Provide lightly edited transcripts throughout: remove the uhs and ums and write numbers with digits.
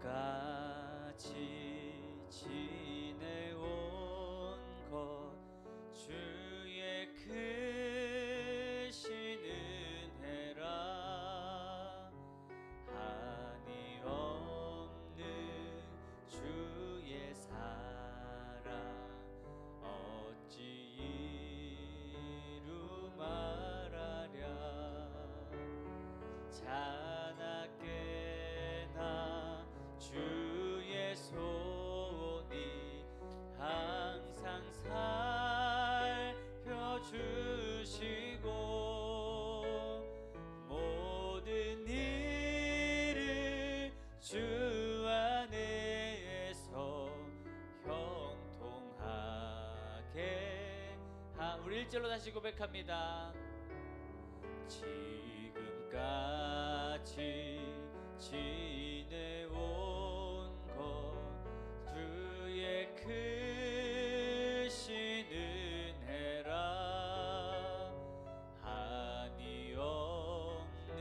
지금까지 지내온 것 주의 크신 은혜라. 한이 없는 주의 사랑 어찌 이루 말하랴. 자나깨나 주의 손이 항상 살펴주시고 모든 일을 주 안에서 형통하게 우리 1절로 다시 고백합니다. 지금까지 지내온 것 주의 크신 은혜라. 한이 없는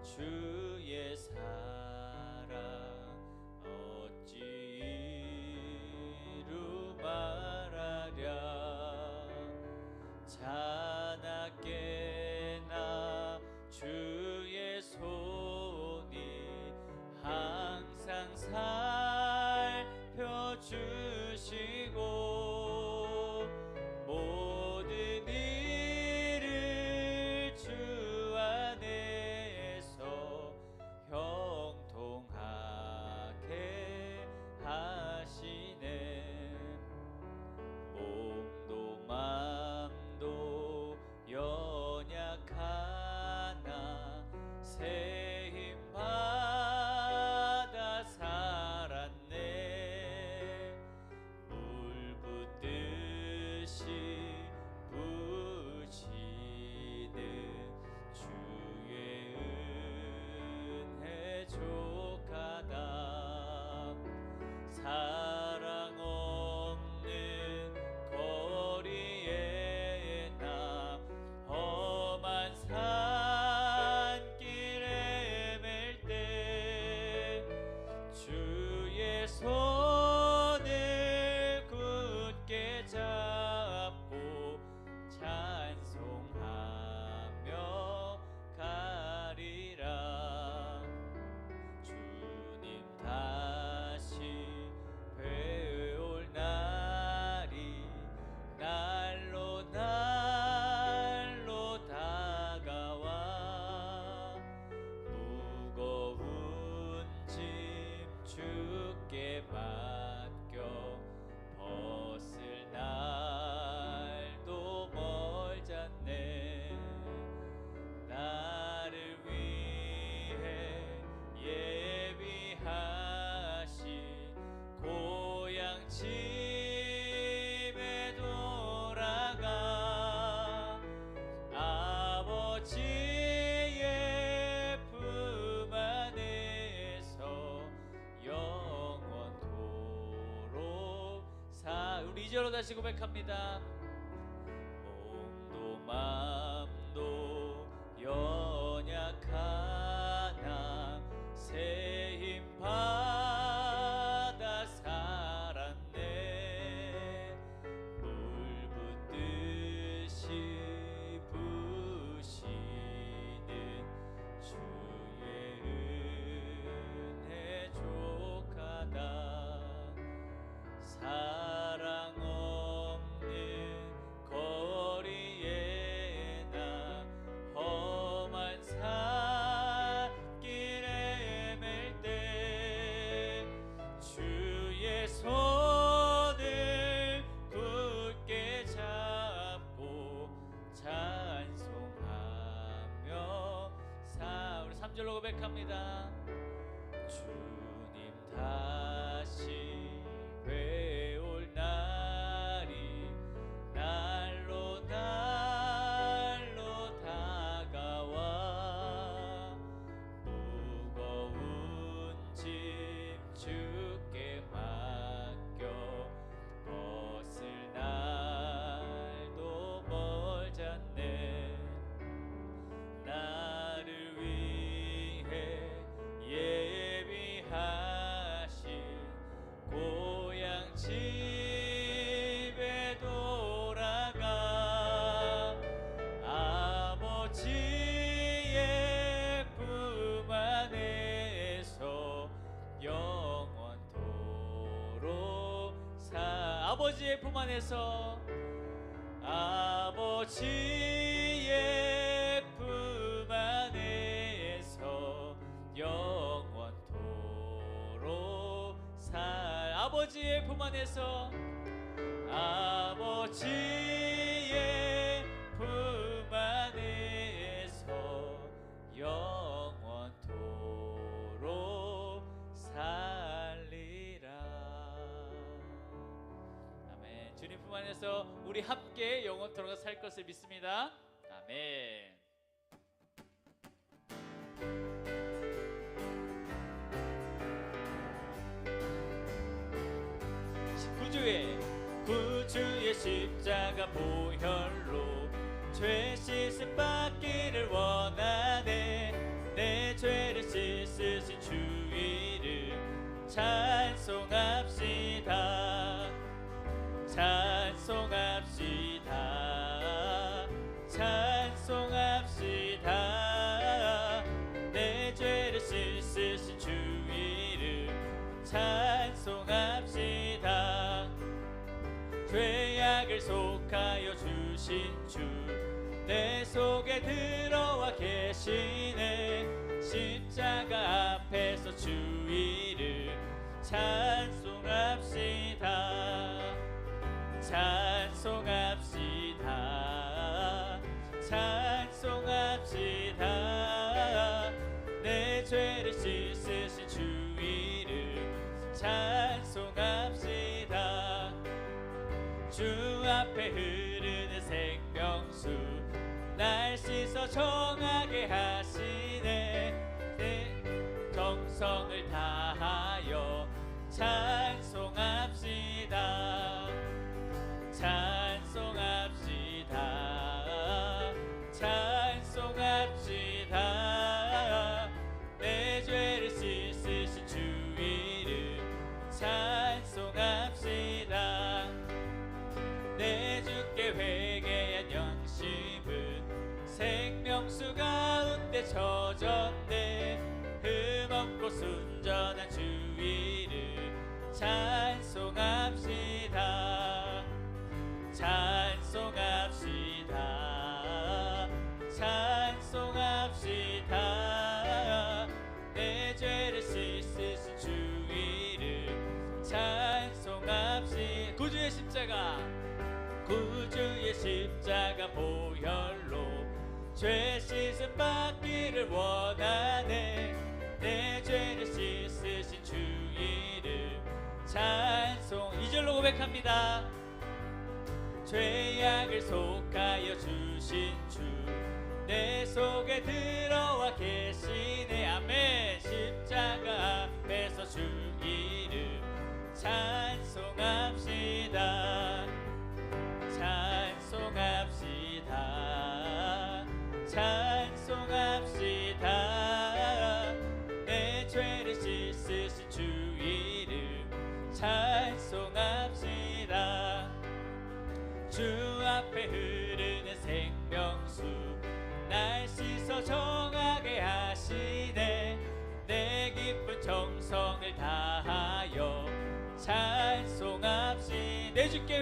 주의 사랑 어찌 이루 말하랴. 자나깨나 주의 손이 항상 살펴주시고 모든 일을 주 안에서 형통하게 하시네. 몸도 맘도 연약하나 새 힘 받아 살았네. 물 붓듯이 부으시는 주의 은혜 족하다. 사랑 없는 거리에 나 험한 산길에 맬 때 주의 손을 굳게 잡고 찬송하며 가리라. 주님 다시 뵈올 날이 날로 다가와 무거운 짐 주께 맡겨 벗을 날도 멀잖네. 나를 위해 예비하신 고향 집에 돌아가 아버지의 품 안에서 영원토록 우리 2절로 다시 고백합니다. 몸도 맘도 연약하나 새 힘 받아 살았네. 물 붓듯이 부으시는 주의 은혜 족하다. 사랑 없는 거리에 나 험한 산길에 맬 때 주의 손을 굳게 잡고 찬송하며 우리 3절로 고백합니다. 주님 다시 뵈올 날이 날로 다가와 무거운 짐 주께 맡겨 벗을 날도 멀잖네. 나를 위해 아버지의 품 안에서 아버지의 품 안에서 영원토록 아버지의 품 안에서 아버지의 품 안에서 영원토록 살리라. 아멘. 주님 품 안에서 우리 함께 영원토록 살 것을 믿습니다. 아멘. 구주의 십자가 보혈로 죄 씻음 받기를 원하네. 내 죄를 씻으신 주 이름 찬송합시다. 찬송합시다. 찬송합시다. 내 죄를 씻으신 주 이름 찬송합시다. 죄악을 속하여 주신 주 내 속에 들어와 계시네. 십자가 앞에서 주 이름 찬송합시다. 찬송합시다. 찬송합시다. 내 죄를 씻으신 주 이름 찬송합시다. 주 앞에 흐르는 생명수 날 씻어 정하게 하시네. 내 정성을 다하여 찬송합시다. 찬송합시다. 찬송합시다. 내 죄를 씻으신 주 이름 찬송합시다. 내 주께 회개한 영심은 생명수 가운데 젖었네. 흠없고 순전한 주 이름 찬송합시다. 찬송합시다. 찬송합시다. 내 죄를 씻으신 주 이름 찬송합시다. 구주의 십자가 구주의 십자가 보혈로 죄 씻음 받기를 원하네. 내 죄를 씻으신 주 이름 찬송. 2절로 고백합니다. 죄악을 속하여 주신 주 내 속에 들어와 계시네. 아멘. 십자가 앞에서 주 이름 찬송합시다. 찬송합시다. 찬송합시다. 내 죄를 씻으신 주 이름 찬송합시다. 주 앞에 흐르는 생명수 날 씻어 정하게 하시네. 내 깊은 정성을 다하여 찬송합시다. 내 주께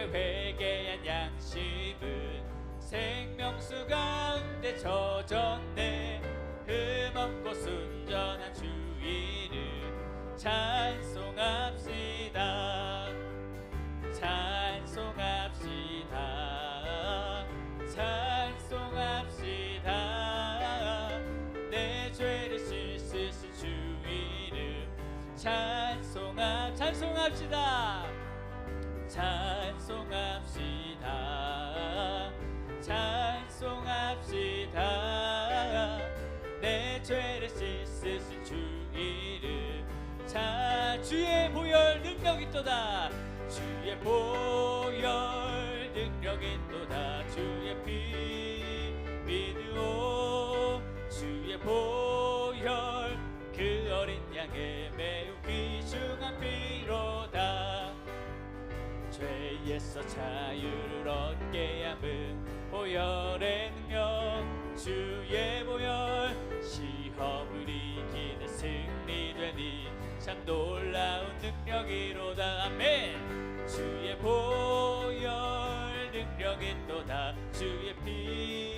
회개한 양심은 생명수 가운데 젖었네. 흠없고 순전한 주 이름 찬송합시다. 찬송합시다. 찬송합시다. 내 죄를 씻으신 주 이름 찬송합시다. 찬송합시다. 찬송합시다. 내 죄를 씻으신 주 이름 주의 보혈 능력 있도다. 주의 보혈 능력 있도다. 주의 피 믿으오. 주의 보혈 그 어린 양의 매우 귀중한 피로다. 죄에서 자유를 얻게 함은 보혈의 능력. 주의 보혈 시험을 이기는 승리되니 참 놀라운 능력이로다. 아멘. 주의 보혈 능력이 또다. 주의 피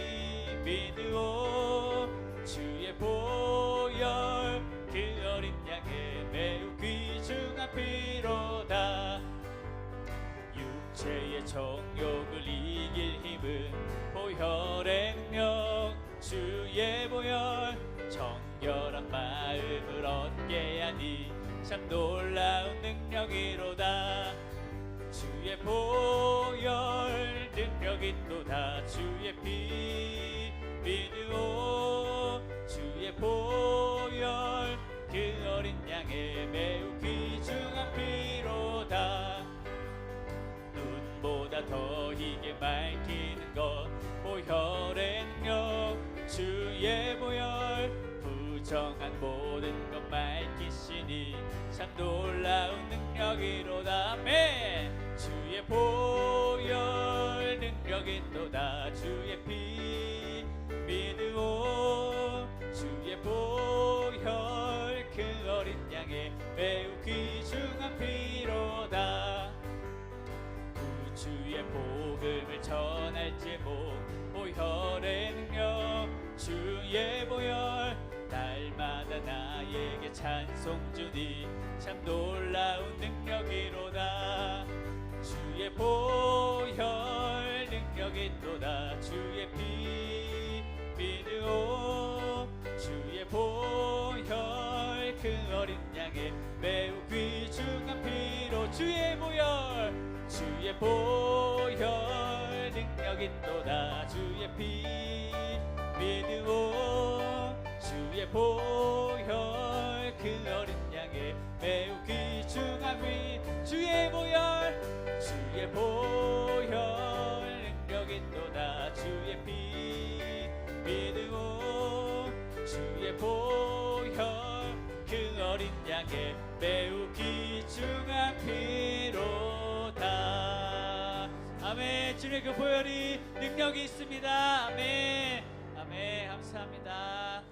믿으오. 주의 보혈 그 어린 양의 매우 귀중한 피로다. 육체의 정욕을 이길 힘은 보혈의 능력. 주의 보혈 정결한 마음을 얻게 하니 참 놀라운 능력이로다. 주의 보혈 능력이 또다. 주의 피 믿으오. 주의 보혈 그 어린 양의 매우 귀중한 피로다. 눈보다 더 희게 밝히는 것 보혈의 능력. 주의 보혈 부정한 모든 것 밝히시니 참 놀라운 능력이로다. 아멘. 주의 보혈 능력이 또다. 주의 피 믿으오. 주의 보혈 그 어린 양의 매우 귀중한 피로다. 구주의 복음을 전할 제목 보혈의 능력. 주의 보혈 날마다 나에게 찬송 주니 참 놀라운 능력이로다. 주의 보혈 능력이 또다. 주의 피 믿으오. 주의 보혈 그 어린 양의 매우 귀중한 피로. 주의 보혈 주의 보혈 능력이 또다. 주의 피 믿으오. 주의 보혈 그 어린 양의 매우 귀중한 피. 주의 보혈 주의 보혈 능력이 또다. 주의 피 믿으오. 주의 보혈 그 어린 양의 매우 귀중한 피로다. 아멘. 주님의 그 보혈이 능력이 있습니다. 아멘. 아멘. 감사합니다.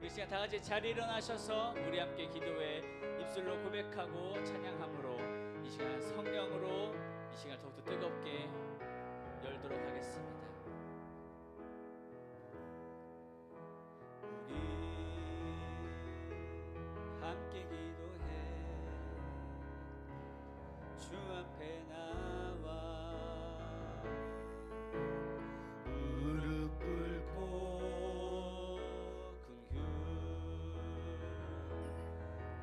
이 시간 다 같이 자리 일어나셔서 우리 함께 기도해 입술로 고백하고 찬양함으로 이 시간 성령으로 이 시간 더욱더 뜨겁게 열도록 하겠습니다. 우리 함께 기도해 주 앞에 나와 무릎 꿇고 긍휼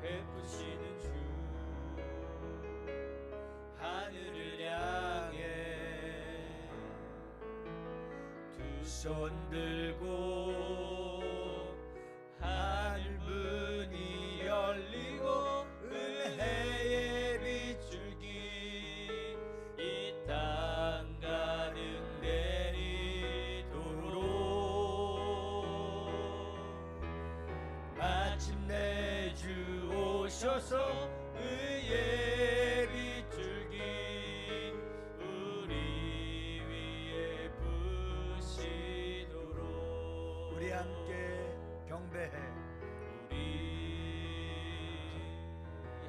베푸시는 주 하늘을 향해 두 손 들고 하늘 문이 열리고 은혜의 빗줄기 이 땅 가득 내리도록 마침내 주 오셔서 의의 빗줄기 우리 위에 부시도록. 우리 함께 경배해. 우리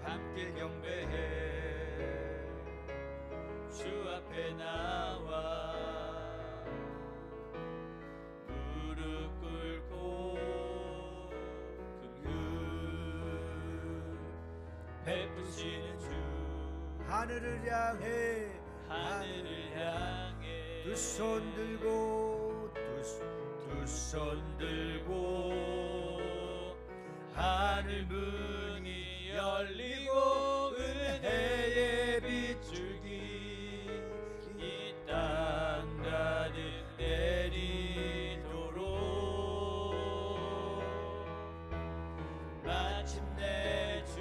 함께 경배해 주 앞에 나와 무릎 꿇고 긍휼 베푸시는 주 하늘을 향해 하늘을 향해 두 손 들고 두 손 들고 하늘 문이 열리고 은혜의 빗줄기 이 땅 가득 내리도록 마침내 주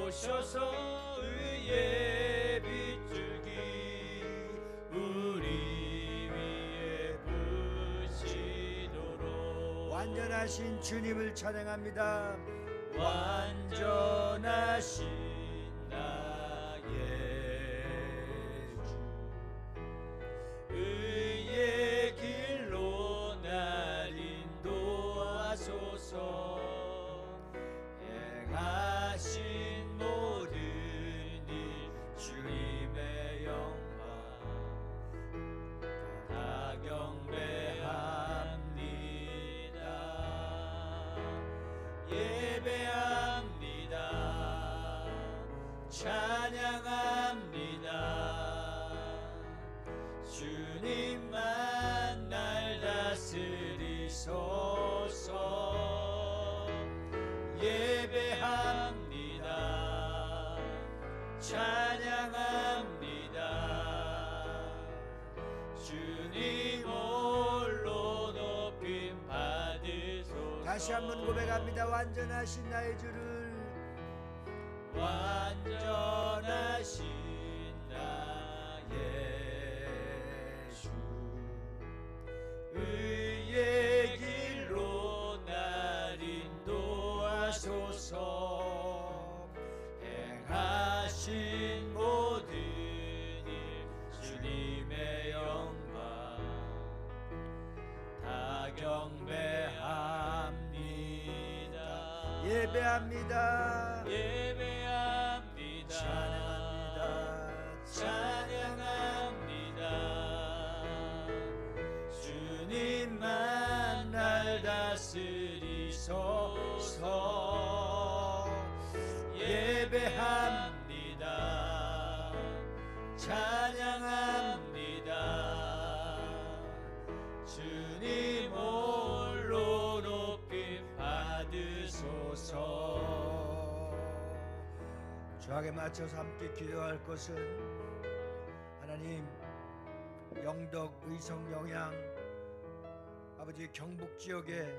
오셔서 의의 빗줄기 우리 위에 부시도록. 완전하신 주님을 찬양합니다. 완전하신 나의 주 의의 길로 날 인도하소서. 행하 다시 한번 고백합니다. 완전하신 나의 주를, 완전하신 나의 주, 의의 길로 날 인도하소서. 행하신 모든 일 주님의 영광 다 경배합니다. 예배합니다. 예배합니다. 찬양합니다. 찬양합니다. 주님만 날 다스리소서. 예배합니다. 찬양합니다. 주님 홀로 높임 받으소서. 주악에 맞춰서 함께 기도할 것은 하나님, 영덕, 의성, 영양 아버지 경북 지역에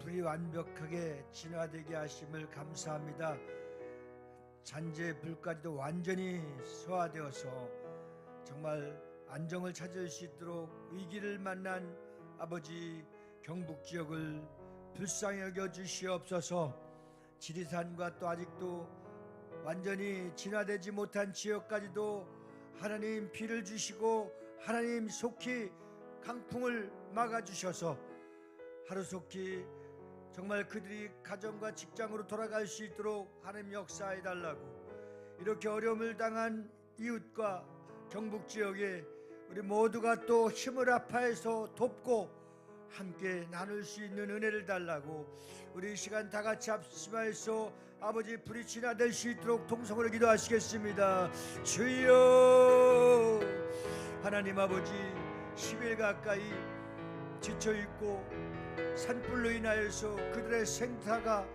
불이 완벽하게 진화되게 하심을 감사합니다. 잔재 불까지도 완전히 소화되어서 정말 안정을 찾을 수 있도록 위기를 만난 아버지 경북 지역을 불쌍히 여겨 주시옵소서. 지리산과 또 아직도 완전히 진화되지 못한 지역까지도 하나님 비를 주시고 하나님 속히 강풍을 막아주셔서 하루속히 정말 그들이 가정과 직장으로 돌아갈 수 있도록 하나님 역사해 달라고, 이렇게 어려움을 당한 이웃과 경북 지역에 우리 모두가 또 힘을 합해서 돕고 함께 나눌 수 있는 은혜를 달라고, 우리 이 시간 다 같이 합심하여서 아버지 불이 진화될 수 있도록 통성으로 기도하시겠습니다. 주여, 하나님 아버지 10일 가까이 지쳐있고 산불로 인하여서 그들의 생사가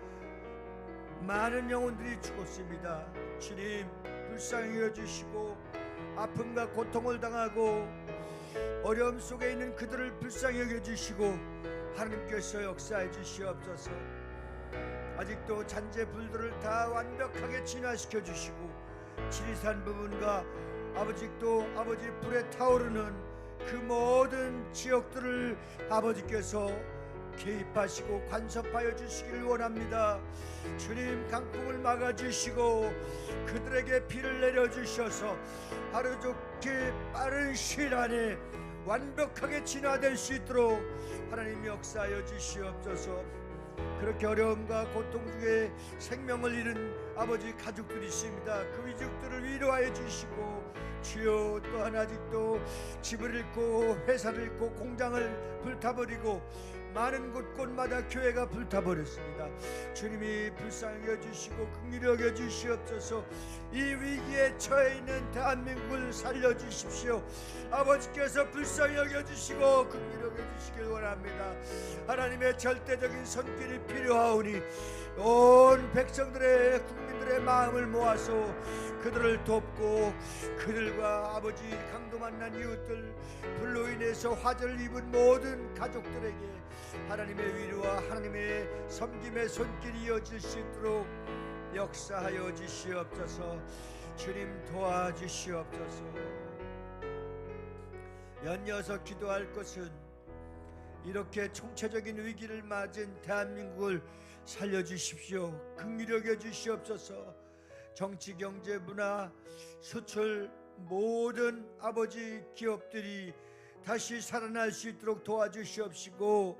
많은 영혼들이 죽었습니다. 주님 불쌍히 여주시고 아픔과 고통을 당하고 어려움 속에 있는 그들을 불쌍히 여겨주시고 하나님께서 역사해 주시옵소서. 아직도 잔재 불들을 다 완벽하게 진화시켜 주시고 지리산 부분과 아버지도 아버지 불에 타오르는 그 모든 지역들을 아버지께서 개입하시고 간섭하여 주시기를 원합니다. 주님 강풍을 막아주시고 그들에게 비를 내려주셔서 하루속히 빠른 시일 안에 완벽하게 진화될 수 있도록 하나님 역사하여 주시옵소서. 그렇게 어려움과 고통 중에 생명을 잃은 아버지 가족들이 있습니다. 그 가족들을 위로하여 주시고, 주여 또한 아직도 집을 잃고 회사를 잃고 공장을 불타버리고 많은 곳곳마다 교회가 불타버렸습니다. 주님이 불쌍히 여주시고 긍휼히 여겨주시옵소서. 이 위기에 처해 있는 대한민국을 살려주십시오. 아버지께서 불쌍히 여겨주시고 긍휼히 여겨주시길 원합니다. 하나님의 절대적인 손길이 필요하오니 온 백성들의 국민들의 마음을 모아서 그들을 돕고 그들과 아버지 강도 만난 이웃들, 불로 인해서 화재를 입은 모든 가족들에게 하나님의 위로와 하나님의 섬김의 손길이 이어질 수 있도록 역사하여 주시옵소서. 주님 도와주시옵소서. 연이어서 기도할 것은 이렇게 총체적인 위기를 맞은 대한민국을 살려주십시오. 긍휼히 여겨주시옵소서. 정치, 경제, 문화, 수출 모든 아버지 기업들이 다시 살아날 수 있도록 도와주시옵시고,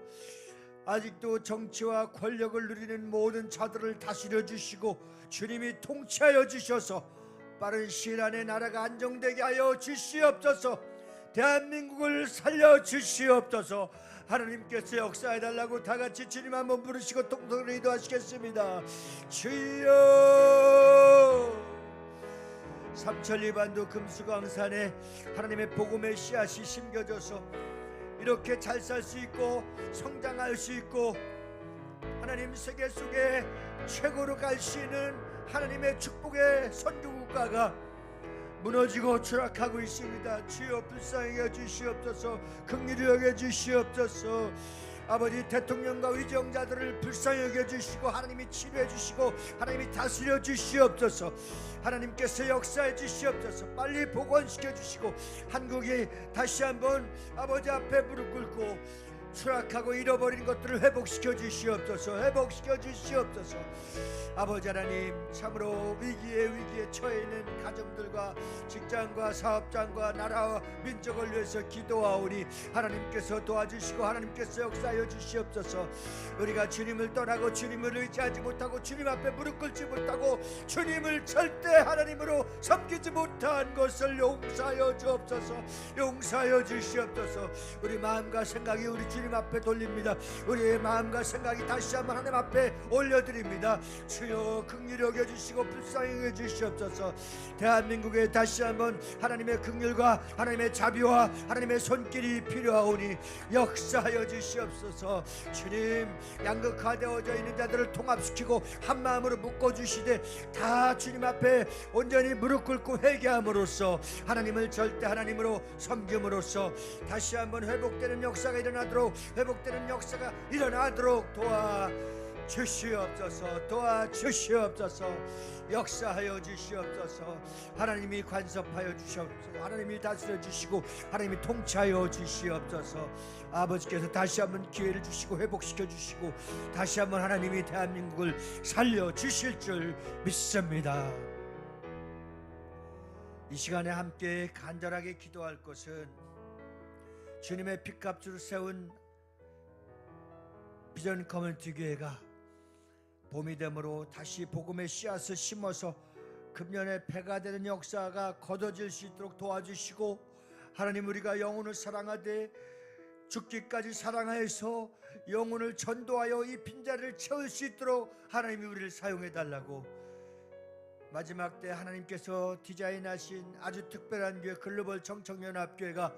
아직도 정치와 권력을 누리는 모든 자들을 다스려 주시고 주님이 통치하여 주셔서 빠른 시일 안에 나라가 안정되게 하여 주시옵소서. 대한민국을 살려 주시옵소서. 하나님께서 역사해 달라고 다 같이 주님 한번 부르시고 통성으로 기도하시겠습니다. 주여. 삼천리반도 금수강산에 하나님의 복음의 씨앗이 심겨져서 이렇게 잘 살 수 있고 성장할 수 있고 하나님 세계 속에 최고로 갈 수 있는 하나님의 축복의 선교국가가 무너지고 추락하고 있습니다. 주여 불쌍히 여주시옵소서. 긍휼히 여겨 주시옵소서. 아버지 대통령과 위정자들을 불쌍히 여겨주시고 하나님이 치료해 주시고 하나님이 다스려 주시옵소서. 하나님께서 역사해 주시옵소서. 빨리 복원시켜 주시고 한국이 다시 한번 아버지 앞에 무릎 꿇고 추락하고 잃어버린 것들을 회복시켜 주시옵소서. 회복시켜 주시옵소서. 아버지 하나님, 참으로 위기에 처해 있는 가정들과 직장과 사업장과 나라와 민족을 위해서 기도하오니 하나님께서 도와주시고 하나님께서 역사하여 주시옵소서. 우리가 주님을 떠나고 주님을 의지하지 못하고 주님 앞에 무릎 꿇지 못하고 주님을 절대 하나님으로 섬기지 못한 것을 용서하여 주옵소서. 용서하여 주시옵소서. 우리 마음과 생각이 우리 주님 앞에 돌립니다. 우리의 마음과 생각이 다시 한번 하나님 앞에 올려드립니다. 주여 긍휼히 여겨주시고 불쌍히 여겨주시옵소서. 대한민국에 다시 한번 하나님의 긍휼과 하나님의 자비와 하나님의 손길이 필요하오니 역사하여 주시옵소서. 주님, 양극화되어져 있는 자들을 통합시키고 한 마음으로 묶어주시되 다 주님 앞에 온전히 무릎 꿇고 회개함으로써 하나님을 절대 하나님으로 섬김으로써 다시 한번 회복되는 역사가 일어나도록 회복되는 역사가 일어나도록 도와주시옵소서. 도와주시옵소서. 역사하여 주시옵소서. 하나님이 간섭하여 주시옵소서. 하나님이 다스려 주시고 하나님이 통치하여 주시옵소서. 아버지께서 다시 한번 기회를 주시고 회복시켜 주시고 다시 한번 하나님이 대한민국을 살려 주실 줄 믿습니다. 이 시간에 함께 간절하게 기도할 것은 주님의 피값으로 세운 비전 커뮤니티 교회가 봄이 되므로 다시 복음의 씨앗을 심어서 금년에 배가 되는 역사가 거둬질 수 있도록 도와주시고 하나님, 우리가 영혼을 사랑하되 죽기까지 사랑하여서 영혼을 전도하여 이 빈자리를 채울 수 있도록 하나님이 우리를 사용해 달라고, 마지막 때 하나님께서 디자인하신 아주 특별한 교회 글로벌 청청연합교회가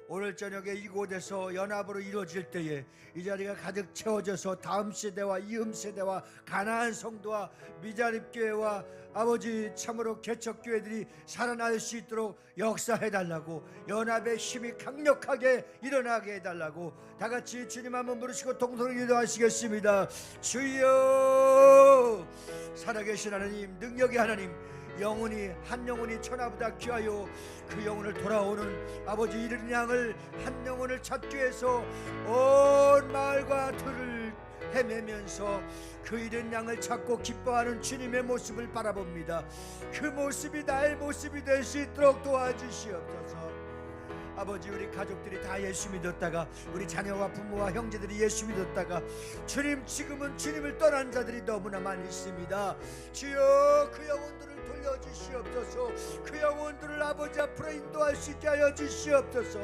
오늘 저녁에 이곳에서 연합으로 이루어질 때에 이 자리가 가득 채워져서 다음 세대와 이음 세대와 가나안 성도와 미자립교회와 아버지 참으로 개척교회들이 살아날 수 있도록 역사해달라고, 연합의 힘이 강력하게 일어나게 해달라고 다같이 주님 한번 부르시고 동성으로 기도하시겠습니다. 주여, 살아계신 하나님, 능력의 하나님, 영혼이 한 영혼이 천하보다 귀하여 그 영혼을 돌아오는 아버지 이른 양을 한 영혼을 찾기 위해서 온 마을과 들을 헤매면서 그 이른 양을 찾고 기뻐하는 주님의 모습을 바라봅니다. 그 모습이 나의 모습이 될 수 있도록 도와주시옵소서. 아버지, 우리 가족들이 다 예수 믿었다가 우리 자녀와 부모와 형제들이 예수 믿었다가 주님, 지금은 주님을 떠난 자들이 너무나 많이 있습니다. 주여, 그 영혼들을 돌려주시옵소서. 그 영혼들을 아버지 앞으로 인도할 수 있게 하여 주시옵소서.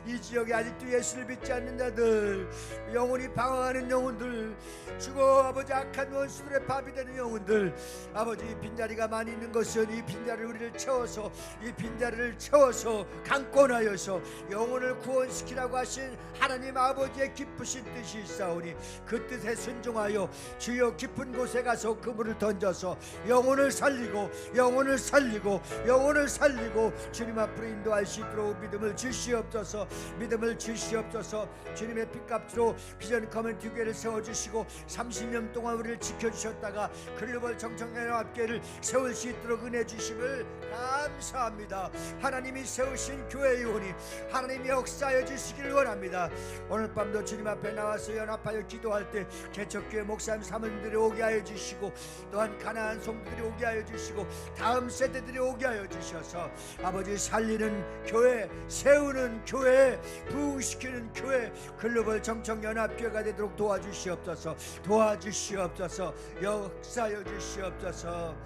이 지역에 아직도 예수를 믿지 않는 자들, 영혼이 방황하는 영혼들, 죽어 아버지 악한 원수들의 밥이 되는 영혼들, 아버지 빈자리가 많이 있는 것은 이 빈자리를 우리를 채워서 이 빈자리를 채워서 강권하여서 영혼을 구원시키라고 하신 하나님 아버지의 기쁘신 뜻이 있사오니 그 뜻에 순종하여 주여 깊은 곳에 가서 그물을 던져서 영혼을 살리고 영혼을 살리고 영혼을 살리고 주님 앞으로 인도할 수 있도록 믿음을 주시옵소서. 믿음을 주시옵소서. 주님의 피값으로 비전 커뮤니티 교회를 세워주시고 30년 동안 우리를 지켜주셨다가 글로벌 청청연합교회를 세울 수 있도록 은혜 주심을 감사합니다. 하나님이 세우신 교회이오니 하나님이 역사하여 주시기를 원합니다. 오늘 밤도 주님 앞에 나와서 연합하여 기도할 때 개척교회 목사님 사모님들이 오게 하여 주시고 또한 가나안 성도들이 오게 하여 주시고 다음 세대들이 오게 하여 주셔서 아버지 살리는 교회, 세우는 교회, 부흥시키는 교회, 글로벌 청청연합교회가 되도록 도와주시옵소서. 도와주시옵소서. 역사하여 주시옵소서.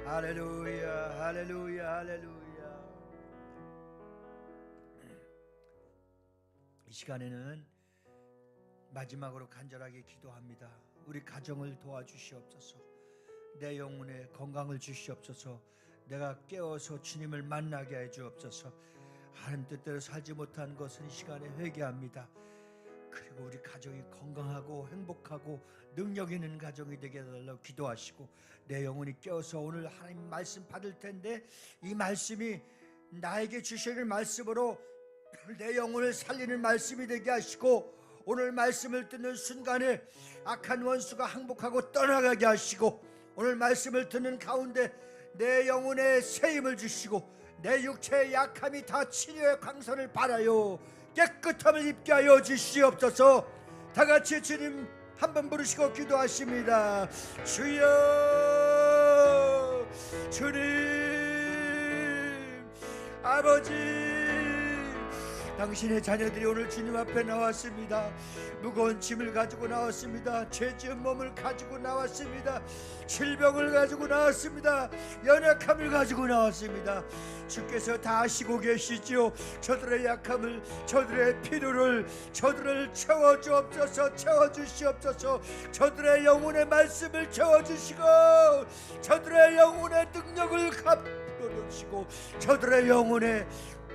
할렐루야, 할렐루야, 할렐루야. 이 시간에는 마지막으로 간절하게 기도합니다. 우리 가정을 도와주시옵소서. 내 영혼에 건강을 주시옵소서. 내가 깨어서 주님을 만나게 해 주옵소서. 하나님 뜻대로 살지 못한 것은 이 시간에 회개합니다. 그리고 우리 가정이 건강하고 행복하고 능력 있는 가정이 되게 해달라고 기도하시고, 내 영혼이 깨어서 오늘 하나님 말씀 받을 텐데 이 말씀이 나에게 주시는 말씀으로 내 영혼을 살리는 말씀이 되게 하시고 오늘 말씀을 듣는 순간에 악한 원수가 항복하고 떠나가게 하시고, 오늘 말씀을 듣는 가운데 내 영혼에 세임을 주시고 내 육체의 약함이 다 치료의 광선을 발하여 깨끗함을 입게 하여 주시옵소서. 다같이 주님 한번 부르시고 기도하십니다. 주여, 주님, 아버지, 당신의 자녀들이 오늘 주님 앞에 나왔습니다. 무거운 짐을 가지고 나왔습니다. 죄 지은 몸을 가지고 나왔습니다. 질병을 가지고 나왔습니다. 연약함을 가지고 나왔습니다. 주께서 다 아시고 계시지요. 저들의 약함을, 저들의 필요를, 저들을 채워주옵소서. 채워주시옵소서. 저들의 영혼의 말씀을 채워주시고 저들의 영혼의 능력을 갚아주시고 저들의 영혼의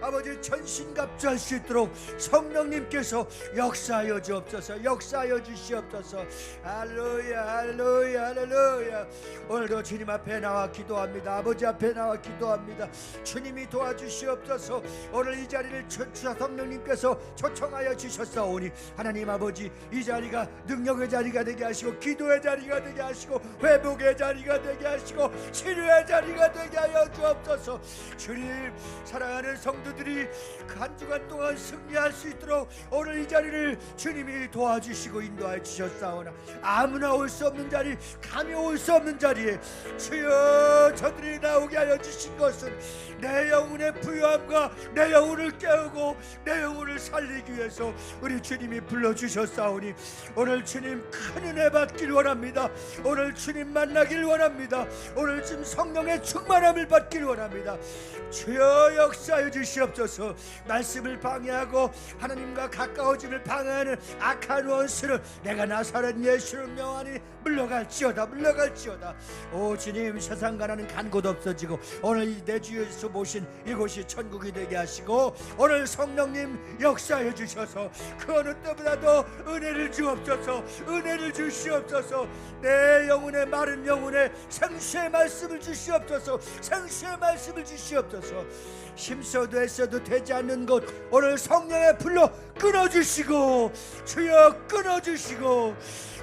아버지 전신갑주할 수 있도록 성령님께서 역사하여 주옵소서. 역사하여 주시옵소서. 할렐루야, 할렐루야, 할렐루야. 오늘도 주님 앞에 나와 기도합니다. 아버지 앞에 나와 기도합니다. 주님이 도와주시옵소서. 오늘 이 자리를 주사 성령님께서 초청하여 주셨사오니 하나님 아버지, 이 자리가 능력의 자리가 되게 하시고 기도의 자리가 되게 하시고 회복의 자리가 되게 하시고 치료의 자리가 되게 하여 주옵소서. 주님, 사랑하는 성도 들이 한 주간 동안 승리할 수 있도록 오늘 이 자리를 주님이 도와주시고 인도하여 주셨사오나, 아무나 올 수 없는 자리, 감히 올 수 없는 자리에 주여 저들이 나오게 하여 주신 것은 내 영혼의 부유함과 내 영혼을 깨우고 내 영혼을 살리기 위해서 우리 주님이 불러주셨사오니, 오늘 주님 큰 은혜 받길 원합니다. 오늘 주님 만나길 원합니다. 오늘 지금 성령의 충만함을 받길 원합니다. 주여 역사해 주시옵소서. 말씀을 방해하고 하나님과 가까워짐을 방해하는 악한 원수를 내가 나사렛 예수를 명하니 물러갈지어다, 물러갈지어다. 오 주님, 세상 가나는 간 곳 없어지고 오늘 내 주 예수 모신 이곳이 천국이 되게 하시고, 오늘 성령님 역사해 주셔서 그 어느 때보다도 은혜를 주옵소서. 은혜를 주시옵소서. 내 영혼의 마른 영혼에 생수의 말씀을 주시옵소서. 생수의 말씀을 주시옵소서. 힘써도 애써도 되지 않는 것 오늘 성령의 불로 끊어주시고, 주여 끊어주시고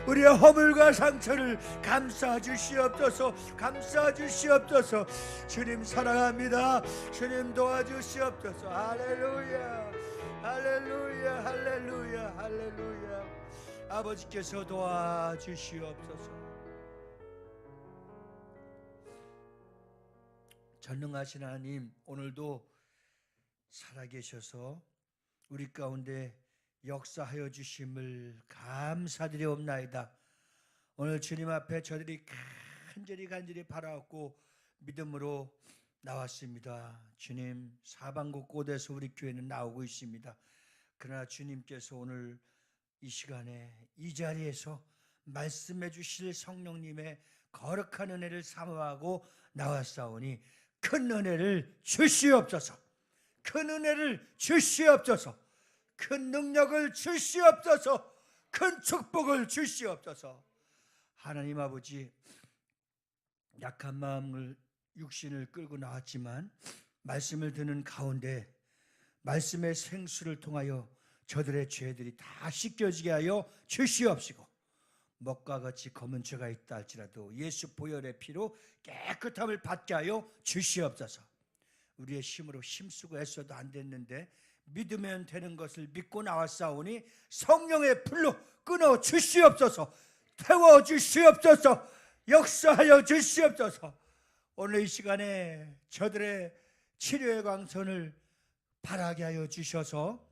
우리의 허물과 상처를 감싸주시옵소서. 감싸주시옵소서. 주님 사랑합니다. 주님 도와주시옵소서. 할렐루야, 할렐루야, 할렐루야, 할렐루야. 아버지께서 도와주시옵소서. 전능하신 하나님, 오늘도 살아계셔서 우리 가운데 역사하여 주심을 감사드리옵나이다. 오늘 주님 앞에 저들이 간절히 바라옵고 믿음으로 나왔습니다. 주님, 사방 곳곳에서 우리 교회는 나오고 있습니다. 그러나 주님께서 오늘 이 시간에 이 자리에서 말씀해 주실 성령님의 거룩한 은혜를 사모하고 나왔사오니 큰 은혜를 주시옵소서. 큰 은혜를 주시옵소서. 큰 능력을 주시옵소서. 큰 축복을 주시옵소서. 하나님 아버지, 약한 마음을 육신을 끌고 나왔지만 말씀을 듣는 가운데 말씀의 생수를 통하여 저들의 죄들이 다 씻겨지게 하여 주시옵시고, 먹과 같이 검은 죄가 있다 할지라도 예수 보혈의 피로 깨끗함을 받게 하여 주시옵소서. 우리의 힘으로 힘쓰고 애써도 안 됐는데 믿으면 되는 것을 믿고 나왔사오니 성령의 불로 끊어 주시옵소서. 태워 주시옵소서. 역사하여 주시옵소서. 오늘 이 시간에 저들의 치료의 광선을 발하게 하여 주셔서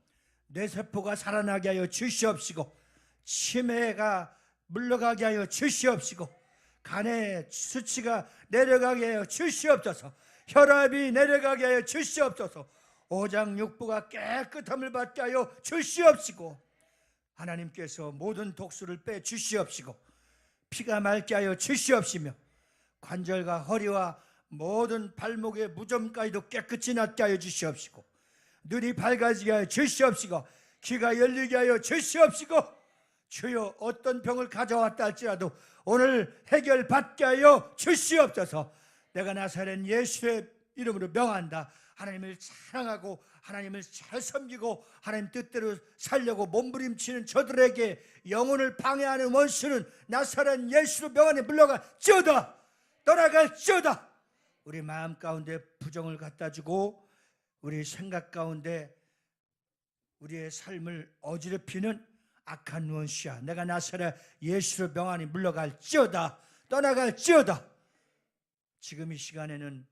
뇌세포가 살아나게 하여 주시옵시고, 치매가 물러가게 하여 주시옵시고, 간의 수치가 내려가게 하여 주시옵소서. 혈압이 내려가게 하여 주시옵소서. 오장육부가 깨끗함을 받게 하여 주시옵시고, 하나님께서 모든 독수를 빼 주시옵시고 피가 맑게 하여 주시옵시며, 관절과 허리와 모든 발목의 무좀까지도 깨끗이 낫게 하여 주시옵시고, 눈이 밝아지게 하여 주시옵시고, 귀가 열리게 하여 주시옵시고, 주여 어떤 병을 가져왔다 할지라도 오늘 해결받게 하여 주시옵소서. 내가 나사렛 예수의 이름으로 명한다. 하나님을 사랑하고 하나님을 잘 섬기고 하나님 뜻대로 살려고 몸부림치는 저들에게 영혼을 방해하는 원수는 나사렛 예수로 명하니 물러갈지어다. 떠나갈지어다. 우리 마음 가운데 부정을 갖다 주고 우리 생각 가운데 우리의 삶을 어지럽히는 악한 원수야, 내가 나사렛 예수로 명하니 물러갈지어다. 떠나갈지어다. 지금 이 시간에는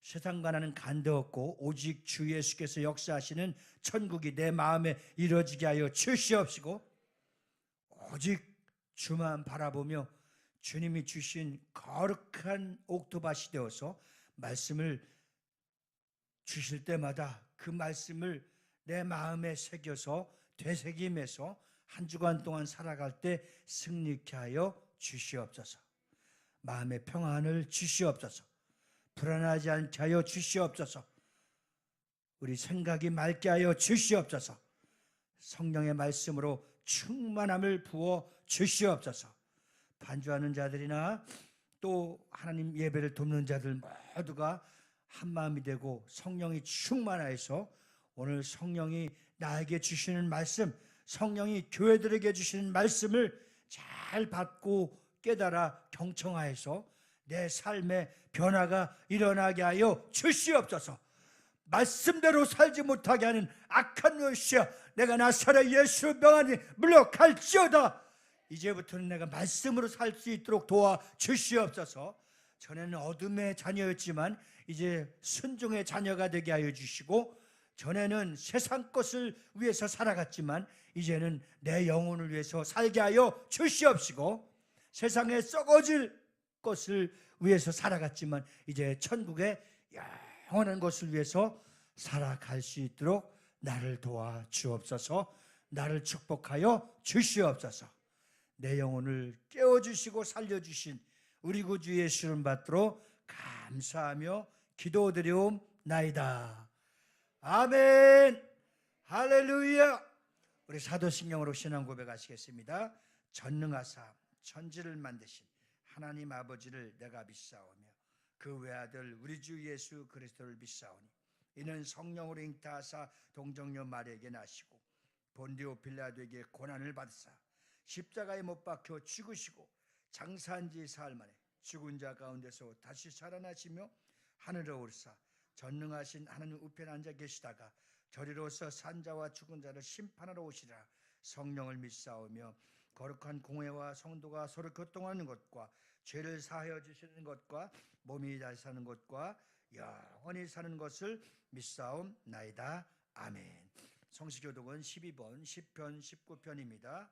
세상과 나는 간도 없고 오직 주 예수께서 역사하시는 천국이 내 마음에 이루어지게 하여 주시옵시고, 오직 주만 바라보며 주님이 주신 거룩한 옥토밭이 되어서 말씀을 주실 때마다 그 말씀을 내 마음에 새겨서 되새김해서 한 주간 동안 살아갈 때 승리케 하여 주시옵소서. 마음의 평안을 주시옵소서. 불안하지 않게 하여 주시옵소서. 우리 생각이 맑게 하여 주시옵소서. 성령의 말씀으로 충만함을 부어 주시옵소서. 반주하는 자들이나 또 하나님 예배를 돕는 자들 모두가 한마음이 되고 성령이 충만하여서 오늘 성령이 나에게 주시는 말씀, 성령이 교회들에게 주시는 말씀을 잘 받고 깨달아 경청하여서 내 삶에 변화가 일어나게 하여 주시옵소서. 말씀대로 살지 못하게 하는 악한 원수야, 내가 나사렛 예수 명하니 물러갈지어다. 이제부터는 내가 말씀으로 살 수 있도록 도와 주시옵소서. 전에는 어둠의 자녀였지만 이제 순종의 자녀가 되게 하여 주시고, 전에는 세상 것을 위해서 살아갔지만 이제는 내 영혼을 위해서 살게 하여 주시옵시고, 세상에 썩어질 것을 위해서 살아갔지만 이제 천국의 영원한 것을 위해서 살아갈 수 있도록 나를 도와 주옵소서. 나를 축복하여 주시옵소서. 내 영혼을 깨워주시고 살려주신 우리 구주 예수 이름 받들어 감사하며 기도드리옵나이다. 아멘. 할렐루야. 우리 사도신경으로 신앙 고백하시겠습니다. 전능하사 천지를 만드신 하나님 아버지를 내가 믿사오며 그 외아들 우리 주 예수 그리스도를 믿사오니 이는 성령으로 잉타하사 동정녀 마리아에게 나시고 본디오 빌라도에게 고난을 받으사 십자가에 못 박혀 죽으시고 장사한 지 사흘 만에 죽은 자 가운데서 다시 살아나시며 하늘에 오르사 전능하신 하나님 우편에 앉아 계시다가 저리로서 산자와 죽은 자를 심판하러 오시리라. 성령을 믿사오며 거룩한 공회와 성도가 서로 교통하는 것과 죄를 사하여 주시는 것과 몸이 다시 사는 것과 영원히 사는 것을 믿사옵나이다. 아멘. 성시교독은 12번 10편 19편입니다.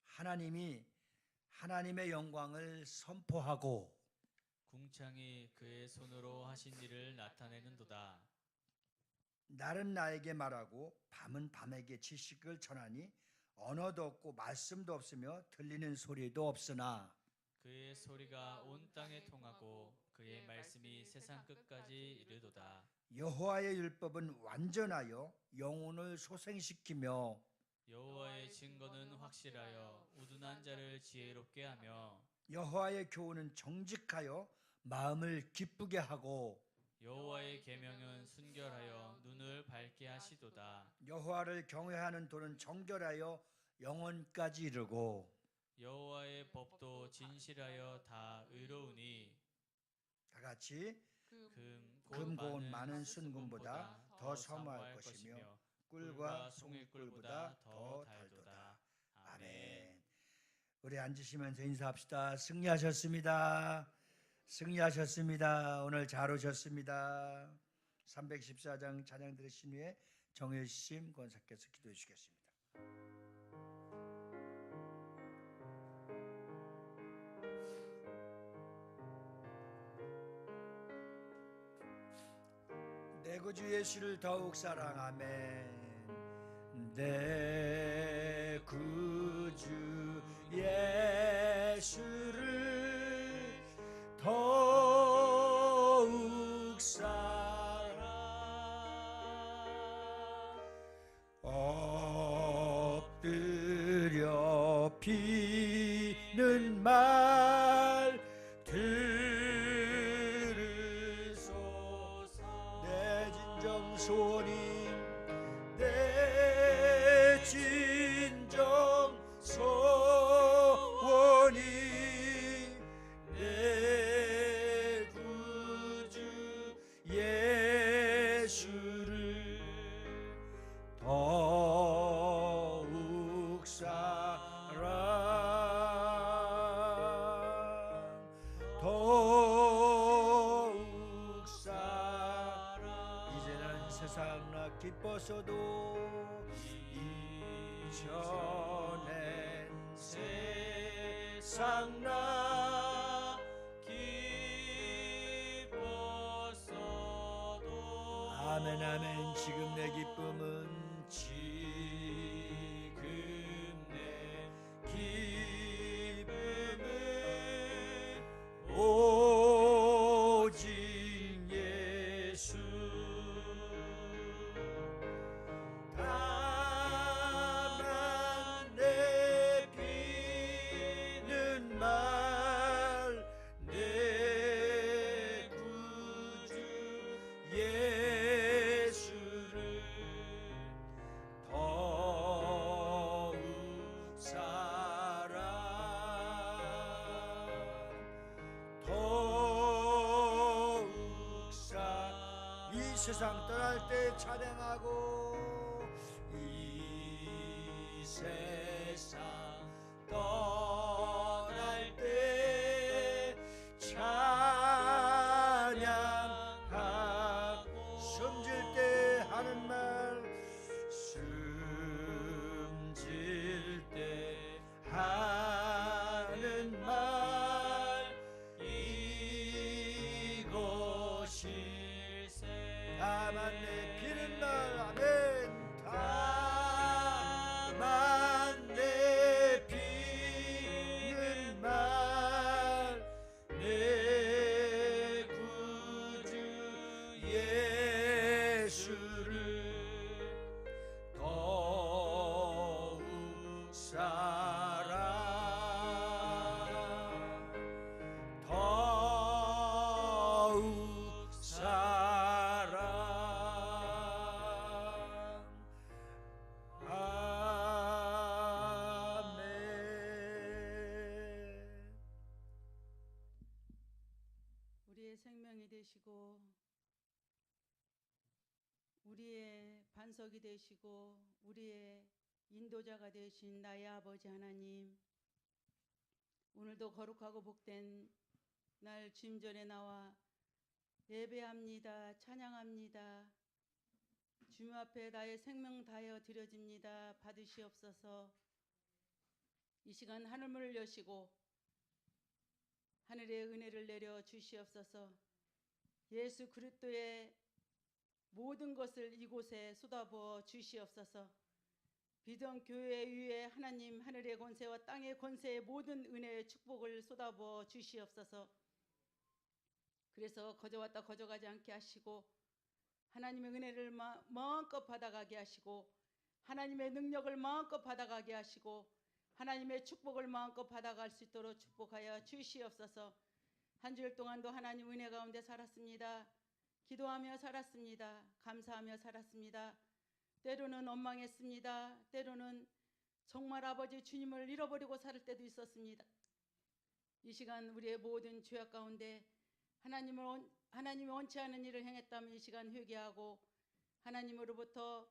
하나님이 하나님의 영광을 선포하고 궁창이 그의 손으로 하신 일을 나타내는도다. 날은 나에게 말하고 밤은 밤에게 지식을 전하니 언어도 없고 말씀도 없으며 들리는 소리도 없으나 그의 소리가 온 땅에 통하고 그의 말씀이 세상 끝까지 이르도다. 여호와의 율법은 완전하여 영혼을 소생시키며 여호와의 증거는 확실하여 우둔한 자를 지혜롭게 하며 여호와의 교훈은 정직하여 마음을 기쁘게 하고 여호와의 계명은 순결하여 눈을 밝게 하시도다. 여호와를 경외하는 도는 정결하여 영원까지 이르고 여호와의 법도 진실하여 다 의로우니 다 같이 금 고운 많은 순금보다 더 사모할 것이며 꿀과 송이꿀보다 더 달도다. 아멘. 우리 앉으시면서 인사합시다. 승리하셨습니다. 승리하셨습니다. 오늘 잘 오셨습니다. 314장 찬양 들으신 후에 정혜심 권사께서 기도해 주시겠습니다. 내 구주 예수를 더욱 사랑하며 내 구주 예수를 더욱 사랑 엎드려 비는 말 들으소 소원이 내 진정 소원이 내 구주 예수를 더욱 더욱 사랑 이제는 세상 나 기뻐서도 이전에 세상 나 기뻤어도 아멘 아멘 지금 내 기쁨은 지금 내 기쁨은 오직 예수 다만 내 비는 말 내 구주 예수를 더욱 사랑 더욱 이 세상 떠날 때 찬양하고 이 세상 떠날 때 찬양하고 숨질 때 하는 말 숨질 때 하는 말 이곳일세 다만 내 비는 날 아멘 다만 내 비는 말 내 구주 예수를 더욱 사랑 더욱 사랑 아멘 우리의 생명이 되시고 우리의 반석이 되시고 우리의 인도자가 되신 나의 아버지 하나님, 오늘도 거룩하고 복된 날 주님 전에 나와 예배합니다. 찬양합니다. 주님 앞에 나의 생명 다하여 드려집니다. 받으시옵소서. 이 시간 하늘문을 여시고 하늘의 은혜를 내려 주시옵소서. 예수 그리스도의 모든 것을 이곳에 쏟아부어 주시옵소서. 비전 교회 위에 하나님 하늘의 권세와 땅의 권세의 모든 은혜의 축복을 쏟아부어 주시옵소서. 그래서 거저왔다 거저가지 않게 하시고 하나님의 은혜를 마음껏 받아가게 하시고 하나님의 능력을 마음껏 받아가게 하시고 하나님의 축복을 마음껏 받아갈 수 있도록 축복하여 주시옵소서. 한 주일 동안도 하나님 은혜 가운데 살았습니다. 기도하며 살았습니다. 감사하며 살았습니다. 때로는 원망했습니다. 때로는 정말 아버지 주님을 잃어버리고 살 때도 있었습니다. 이 시간 우리의 모든 죄악 가운데 하나님이 원치 않은 일을 행했다면 이 시간 회개하고 하나님으로부터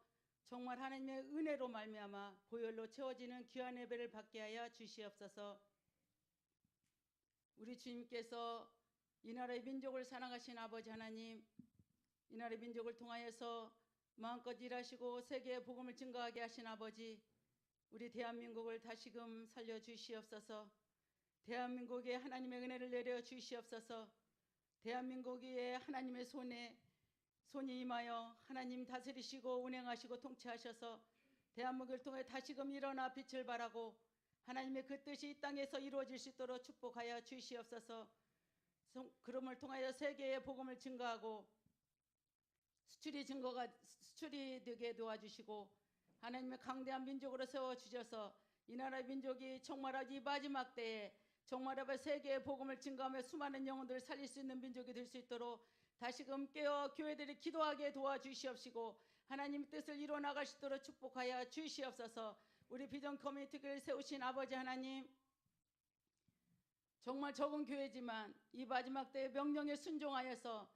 정말 하나님의 은혜로 말미암아 보혈로 채워지는 귀한 예배를 받게 하여 주시옵소서. 우리 주님께서 이 나라의 민족을 사랑하신 아버지 하나님, 이 나라의 민족을 통하여서 마음껏 일하시고 세계의 복음을 증거하게 하신 아버지, 우리 대한민국을 다시금 살려주시옵소서. 대한민국에 하나님의 은혜를 내려 주시옵소서. 대한민국에 하나님의 손이 임하여 하나님 다스리시고 운행하시고 통치하셔서 대한민국을 통해 다시금 일어나 빛을 발하고 하나님의 그 뜻이 이 땅에서 이루어질 수 있도록 축복하여 주시옵소서. 그럼을 통하여 세계의 복음을 증거하고 수출이 되게 도와주시고 하나님의 강대한 민족으로 세워주셔서 이 나라의 민족이 정말 이 마지막 때에 정말 세계의 복음을 증거하며 수많은 영혼들을 살릴 수 있는 민족이 될 수 있도록 다시금 깨어 교회들이 기도하게 도와주시옵시고 하나님 뜻을 이루어 나갈 수 있도록 축복하여 주시옵소서. 우리 비전 커뮤니티를 세우신 아버지 하나님, 정말 적은 교회지만 이 마지막 때의 명령에 순종하여서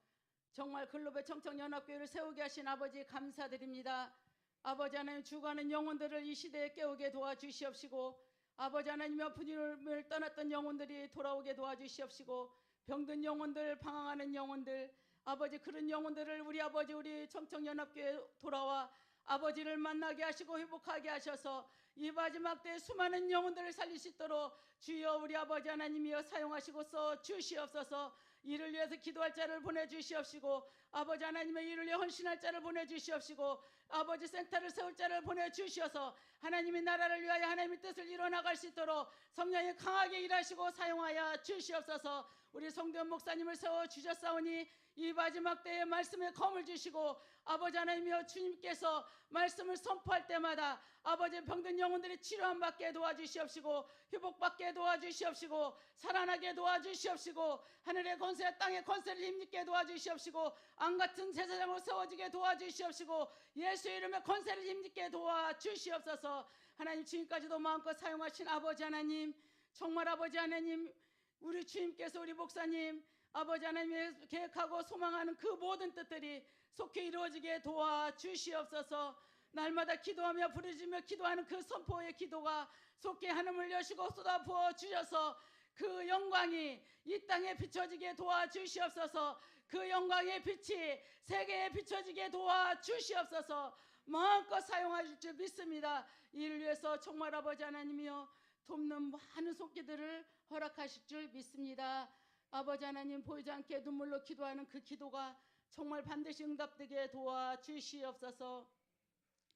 정말 글로벌 청청연합교회를 세우게 하신 아버지 감사드립니다. 아버지 하나님, 죽어가는 영혼들을 이 시대에 깨우게 도와주시옵시고, 아버지 하나님의 분임을 떠났던 영혼들이 돌아오게 도와주시옵시고, 병든 영혼들, 방황하는 영혼들, 아버지 그런 영혼들을 우리 아버지 우리 청청연합교회에 돌아와 아버지를 만나게 하시고 회복하게 하셔서 이 마지막 때에 수많은 영혼들을 살릴 수 있도록 주여 우리 아버지 하나님이여 사용하시고 써 주시옵소서. 이를 위해서 기도할 자를 보내주시옵시고, 아버지 하나님의 이를 위해 헌신할 자를 보내주시옵시고, 아버지 센터를 세울 자를 보내주셔서 하나님의 나라를 위하여 하나님의 뜻을 이뤄나갈 수 있도록 성령이 강하게 일하시고 사용하여 주시옵소서. 우리 성도연 목사님을 세워주셨사오니 이 마지막 때에 말씀에 검을 주시고, 아버지 하나님이여 주님께서 말씀을 선포할 때마다 아버지 병든 영혼들이 치료함 받게 도와주시옵시고, 회복받게 도와주시옵시고, 살아나게 도와주시옵시고, 하늘의 권세 땅의 권세를 힘입게 도와주시옵시고, 안같은 제사장으로 세워지게 도와주시옵시고, 예수의 이름의 권세를 힘입게 도와주시옵소서. 하나님, 지금까지도 마음껏 사용하신 아버지 하나님, 정말 아버지 하나님, 우리 주님께서 우리 목사님 아버지 하나님의 계획하고 소망하는 그 모든 뜻들이 속히 이루어지게 도와주시옵소서. 날마다 기도하며 부르짖으며 기도하는 그 선포의 기도가 속히 하늘을 여시고 쏟아부어 주셔서 그 영광이 이 땅에 비춰지게 도와주시옵소서. 그 영광의 빛이 세계에 비춰지게 도와주시옵소서. 마음껏 사용하실 줄 믿습니다. 이를 위해서 정말 아버지 하나님이여 돕는 많은 손길들을 허락하실 줄 믿습니다. 아버지 하나님, 보이지 않게 눈물로 기도하는 그 기도가 정말 반드시 응답되게 도와주시옵소서.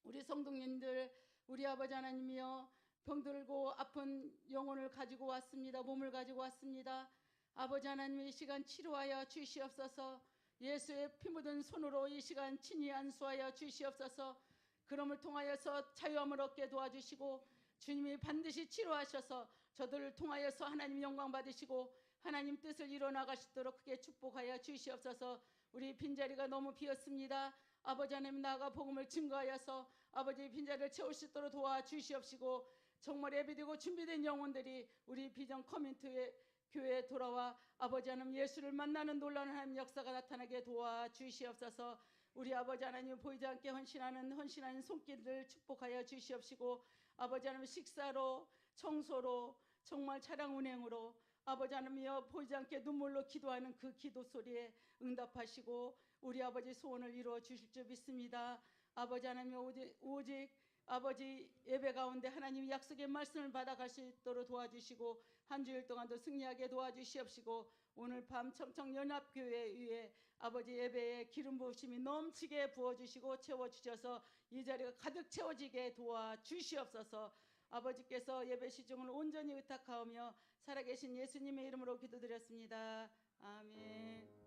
우리 성도님들, 우리 아버지 하나님이여 병들고 아픈 영혼을 가지고 왔습니다. 몸을 가지고 왔습니다. 아버지 하나님, 이 시간 치료하여 주시옵소서. 예수의 피 묻은 손으로 이 시간 친히 안수하여 주시옵소서. 그럼을 통하여서 자유함을 얻게 도와주시고, 주님이 반드시 치료하셔서 저들을 통하여서 하나님 영광 받으시고 하나님 뜻을 이뤄나갈 수 있도록 크게 축복하여 주시옵소서. 우리 빈자리가 너무 비었습니다. 아버지 하나님, 나아가 복음을 증거하여서 아버지의 빈자리를 채울 수 있도록 도와주시옵시고, 정말 예비되고 준비된 영혼들이 우리 비전 커뮤니티 교회에 돌아와 아버지 하나님 예수를 만나는 놀라운 하나님 역사가 나타나게 도와주시옵소서. 우리 아버지 하나님, 보이지 않게 헌신하는 손길을 축복하여 주시옵시고, 아버지 하나님 식사로 청소로 정말 차량 운행으로 아버지 하나님이여 보이지 않게 눈물로 기도하는 그 기도 소리에 응답하시고 우리 아버지 소원을 이루어 주실 줄 믿습니다. 아버지 하나님이여 오직 아버지 예배 가운데 하나님 약속의 말씀을 받아갈 수 있도록 도와주시고 한 주일 동안도 승리하게 도와주시옵시고, 오늘 밤 청청연합교회 위에 아버지 예배에 기름 부으심이 넘치게 부어주시고 채워주셔서 이 자리가 가득 채워지게 도와주시옵소서. 아버지께서 예배 시중을 온전히 의탁하오며 살아계신 예수님의 이름으로 기도드렸습니다. 아멘.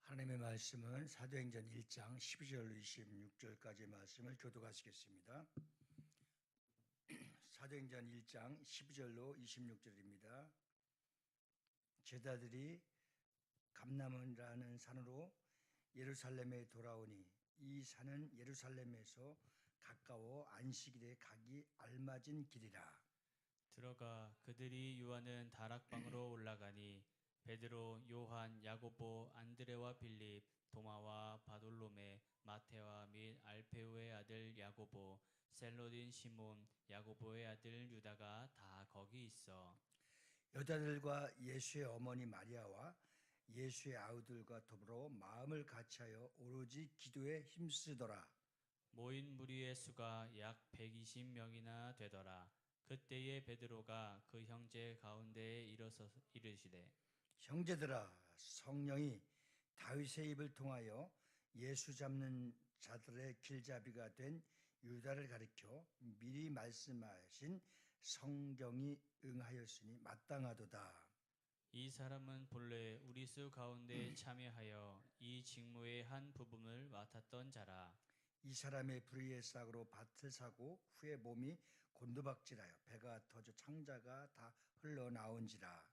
하나님의 말씀은 사도행전 1장 12절 26절까지의 말씀을 교독하시겠습니다. 사도행전 1장 12절로 26절입니다. 제자들이 감람원이라는 산으로 예루살렘에 돌아오니 이 산은 예루살렘에서 가까워 안식일에 가기 알맞은 길이라. 들어가 그들이 유하는 다락방으로 올라가니 베드로, 요한, 야고보, 안드레와 빌립, 도마와 바돌로메, 마테와 및 알페오의 아들 야고보, 셀로딘 시몬, 야고보의 아들 유다가 다 거기 있어. 여자들과 예수의 어머니 마리아와 예수의 아우들과 더불어 마음을 같이하여 오로지 기도에 힘쓰더라. 모인 무리의 수가 약 120명이나 되더라. 그때에 베드로가 그 형제 가운데에 일어서 이르시되, 형제들아, 성령이 다윗의 입을 통하여 예수 잡는 자들의 길잡이가 된 유다를 가리켜 미리 말씀하신 성경이 응하였으니 마땅하도다. 이 사람은 본래 우리 수 가운데 참여하여 이 직무의 한 부분을 맡았던 자라. 이 사람의 불의의 싹으로 밭을 사고 후에 몸이 곤두박질하여 배가 터져 창자가 다 흘러나온지라.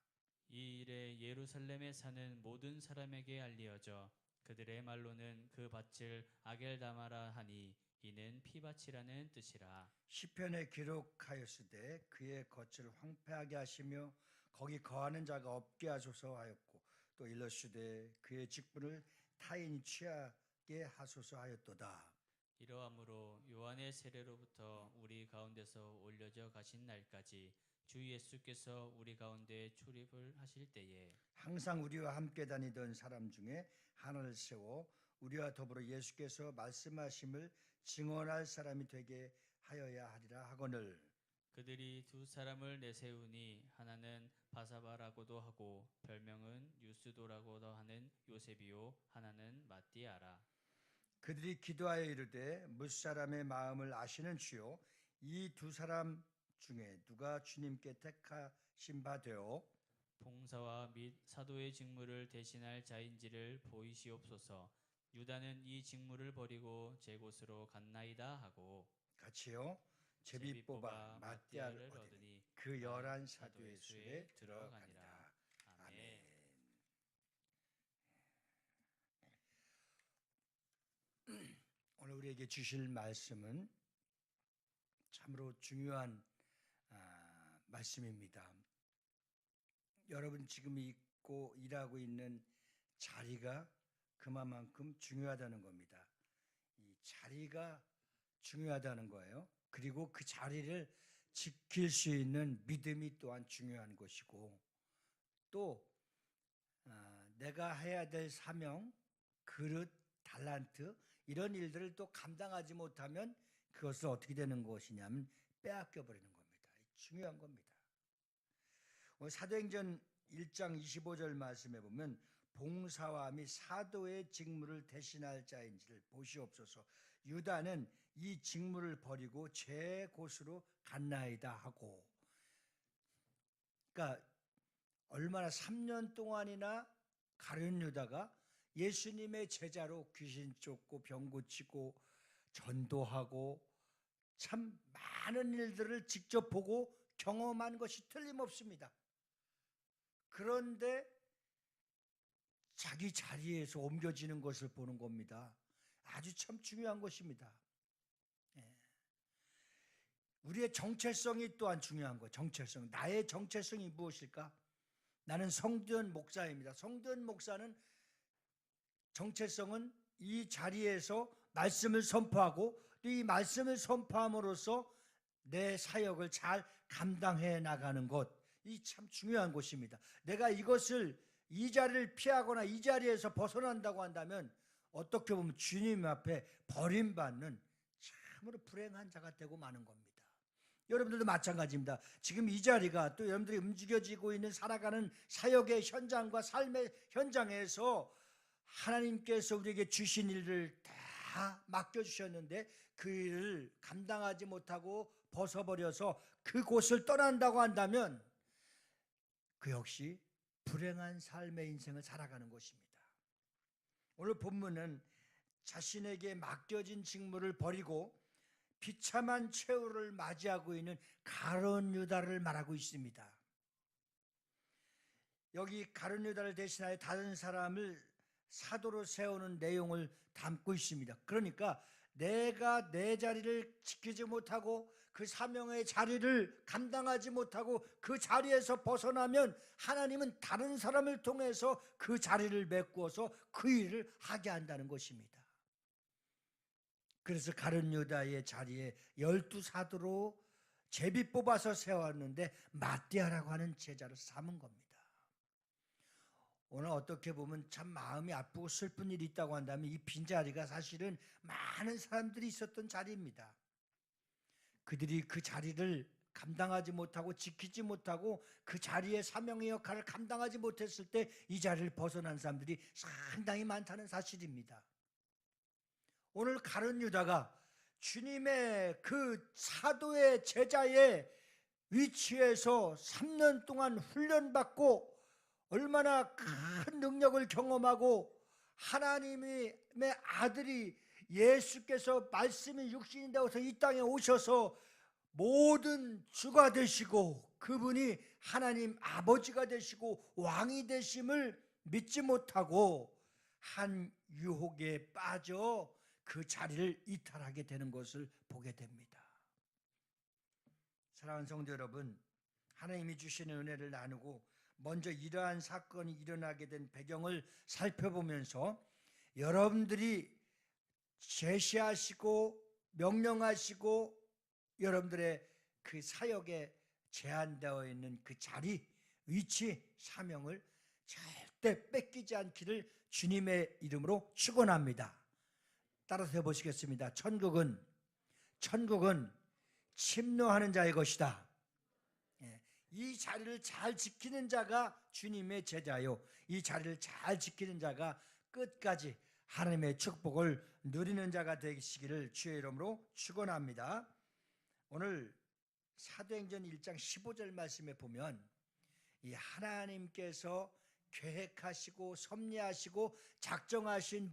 이 일에 예루살렘에 사는 모든 사람에게 알리어져 그들의 말로는 그 밭을 아겔다마라 하니 이는 피밭이라는 뜻이라. 시편에 기록하였으되 그의 겉을 황폐하게 하시며 거기 거하는 자가 없게 하소서 하였고 또 일러시되 그의 직분을 타인이 취하게 하소서 하였도다. 이러함으로 요한의 세례로부터 우리 가운데서 올려져 가신 날까지 주 예수께서 우리 가운데 출입을 하실 때에 항상 우리와 함께 다니던 사람 중에 하나를 세워 우리와 더불어 예수께서 말씀하심을 증언할 사람이 되게 하여야 하리라 하거늘. 그들이 두 사람을 내세우니 하나는 바사바라고도 하고 별명은 유스도라고도 하는 요셉이요 하나는 마띠아라. 그들이 기도하여 이르되 무사람의 마음을 아시는 주요 이 두 사람 중에 누가 주님께 택하신 바 되어 봉사와 및 사도의 직무를 대신할 자인지를 보이시옵소서. 유다는 이 직무를 버리고 제 곳으로 갔나이다 하고 같이요. 제비 뽑아 마띠아를 얻으니 그 11 사도의 수에 들어가니라. 아멘. 오늘 우리에게 주실 말씀은 참으로 중요한 말씀입니다. 여러분 지금 있고 일하고 있는 자리가 그만큼 중요하다는 겁니다. 이 자리가 중요하다는 거예요. 그리고 그 자리를 지킬 수 있는 믿음이 또한 중요한 것이고 또 내가 해야 될 사명, 그릇, 달란트 이런 일들을 또 감당하지 못하면 그것을 어떻게 되는 것이냐면 빼앗겨 버리는 겁니다. 중요한 겁니다. 오늘 사도행전 1장 25절 말씀에 보면 봉사와 및 사도의 직무를 대신할 자인지를 보시옵소서. 유다는 이 직무를 버리고 제 곳으로 갔나이다 하고, 그러니까 얼마나 3년 동안이나 가룟 유다가 예수님의 제자로 귀신 쫓고 병 고치고 전도하고 참 많은 일들을 직접 보고 경험한 것이 틀림없습니다. 그런데 자기 자리에서 옮겨지는 것을 보는 겁니다. 아주 참 중요한 것입니다. 우리의 정체성이 또한 중요한 거예요. 정체성. 나의 정체성이 무엇일까? 나는 성도연 목사입니다. 성도연 목사는 정체성은 이 자리에서 말씀을 선포하고 또 이 말씀을 선포함으로써 내 사역을 잘 감당해 나가는 것, 이 참 중요한 것입니다. 내가 이 자리를 피하거나 이 자리에서 벗어난다고 한다면 어떻게 보면 주님 앞에 버림받는 참으로 불행한 자가 되고 마는 겁니다. 여러분들도 마찬가지입니다. 지금 이 자리가 또 여러분들이 움직여지고 있는 살아가는 사역의 현장과 삶의 현장에서 하나님께서 우리에게 주신 일을 다 맡겨주셨는데 그 일을 감당하지 못하고 벗어버려서 그곳을 떠난다고 한다면 그 역시 불행한 삶의 인생을 살아가는 것입니다. 오늘 본문은 자신에게 맡겨진 직무를 버리고 비참한 최후를 맞이하고 있는 가룟 유다를 말하고 있습니다. 여기 가룟 유다를 대신하여 다른 사람을 사도로 세우는 내용을 담고 있습니다. 그러니까 내가 내 자리를 지키지 못하고 그 사명의 자리를 감당하지 못하고 그 자리에서 벗어나면 하나님은 다른 사람을 통해서 그 자리를 메꾸어서 그 일을 하게 한다는 것입니다. 그래서 가룟 유다의 자리에 12사도로 제비 뽑아서 세웠는데 마띠아라고 하는 제자를 삼은 겁니다. 오늘 어떻게 보면 참 마음이 아프고 슬픈 일이 있다고 한다면 이 빈자리가 사실은 많은 사람들이 있었던 자리입니다. 그들이 그 자리를 감당하지 못하고 지키지 못하고 그 자리의 사명의 역할을 감당하지 못했을 때 이 자리를 벗어난 사람들이 상당히 많다는 사실입니다. 오늘 가룟 유다가 주님의 그 사도의 제자의 위치에서 3년 동안 훈련받고 얼마나 큰 능력을 경험하고 하나님의 아들이 예수께서 말씀이 육신이 되어서 이 땅에 오셔서 모든 주가 되시고 그분이 하나님 아버지가 되시고 왕이 되심을 믿지 못하고 한 유혹에 빠져 그 자리를 이탈하게 되는 것을 보게 됩니다. 사랑하는 성도 여러분, 하나님이 주시는 은혜를 나누고 먼저 이러한 사건이 일어나게 된 배경을 살펴보면서 여러분들이 제시하시고 명령하시고 여러분들의 그 사역에 제한되어 있는 그 자리, 위치, 사명을 절대 뺏기지 않기를 주님의 이름으로 축원합니다. 따라서 해보시겠습니다. 천국은 침노하는 자의 것이다. 이 자리를 잘 지키는 자가 주님의 제자요, 이 자리를 잘 지키는 자가 끝까지 하나님의 축복을 누리는 자가 되시기를 주의 이름으로 축원합니다. 오늘 사도행전 1장 15절 말씀에 보면 이 하나님께서 계획하시고 섭리하시고 작정하신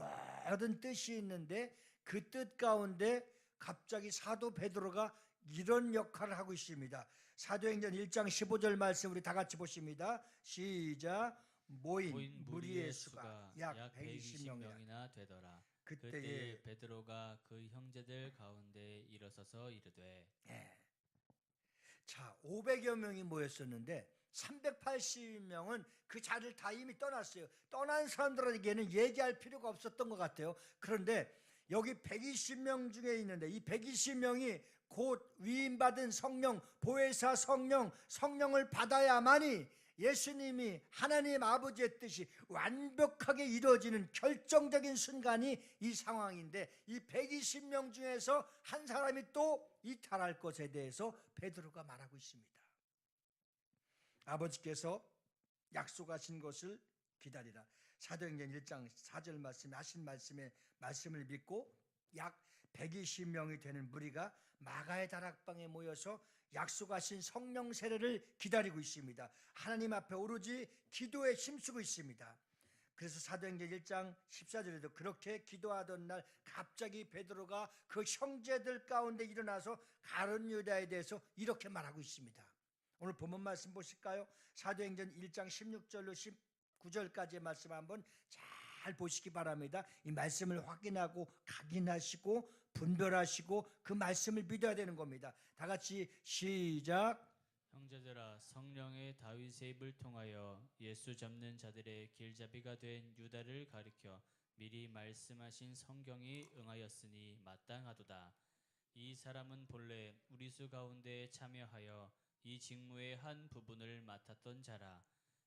모든 뜻이 있는데 그 뜻 가운데 갑자기 사도 베드로가 이런 역할을 하고 있습니다. 사도행전 1장 15절 말씀 우리 다 같이 보십니다. 시작. 모인 무리의 수가 약 120명이나 되더라. 그때에 그때에 베드로가 그 형제들 가운데 일어서서 이르되 자, 500여 명이 모였었는데 380명은 그 자리를 다 이미 떠났어요. 떠난 사람들에게는 얘기할 필요가 없었던 것 같아요. 그런데 여기 120명 중에 있는데 이 120명이 곧 위임받은 성령, 보혜사 성령을 받아야만이 예수님이 하나님 아버지의 뜻이 완벽하게 이루어지는 결정적인 순간이 이 상황인데 이 120명 중에서 한 사람이 또 이탈할 것에 대해서 베드로가 말하고 있습니다. 아버지께서 약속하신 것을 기다리라. 사도행전 1장 4절 말씀에 하신 말씀을 믿고 약 120명이 되는 무리가 마가의 다락방에 모여서 약속하신 성령 세례를 기다리고 있습니다. 하나님 앞에 오로지 기도에 힘쓰고 있습니다. 그래서 사도행전 1장 14절에도 그렇게 기도하던 날 갑자기 베드로가 그 형제들 가운데 일어나서 가룟 유다에 대해서 이렇게 말하고 있습니다. 오늘 본문 말씀 보실까요? 사도행전 1장 16절로 19절까지의 말씀 한번 잘 보시기 바랍니다. 이 말씀을 확인하고 각인하시고 분별하시고 그 말씀을 믿어야 되는 겁니다. 다 같이 시작. 형제들아, 성령의 다윗의 입을 통하여 예수 잡는 자들의 길잡이가 된 유다를 가리켜 미리 말씀하신 성경이 응하였으니 마땅하도다. 이 사람은 본래 우리 수 가운데 참여하여 이 직무의 한 부분을 맡았던 자라.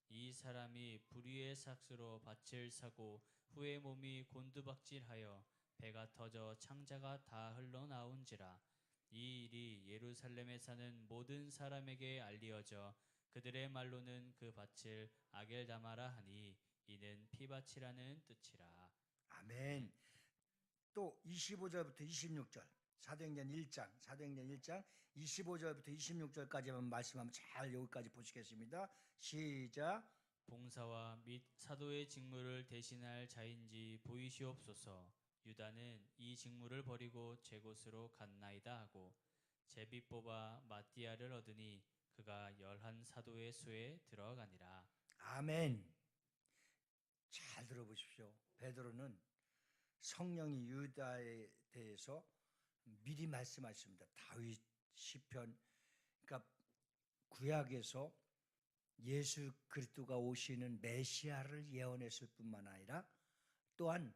이 사람이 불의의 삭수로 밭을 사고 후에 몸이 곤두박질하여 배가 터져 창자가 다 흘러나온지라. 이 일이 예루살렘에 사는 모든 사람에게 알리어져 그들의 말로는 그 밭을 아겔다마라 하니 이는 피밭이라는 뜻이라. 아멘. 또 25절부터 26절 사도행전 1장 25절부터 26절까지만 말씀하면 잘 여기까지 보시겠습니다. 시작. 봉사와 및 사도의 직무를 대신할 자인지 보이시옵소서. 유다는 이 직무를 버리고 제 곳으로 갔나이다 하고 제비 뽑아 마띠아를 얻으니 그가 11 사도의 수에 들어가니라. 아멘. 잘 들어보십시오. 베드로는 성령이 유다에 대해서 미리 말씀하십니다. 다윗 시편, 그러니까 구약에서 예수 그리스도가 오시는 메시아를 예언했을 뿐만 아니라 또한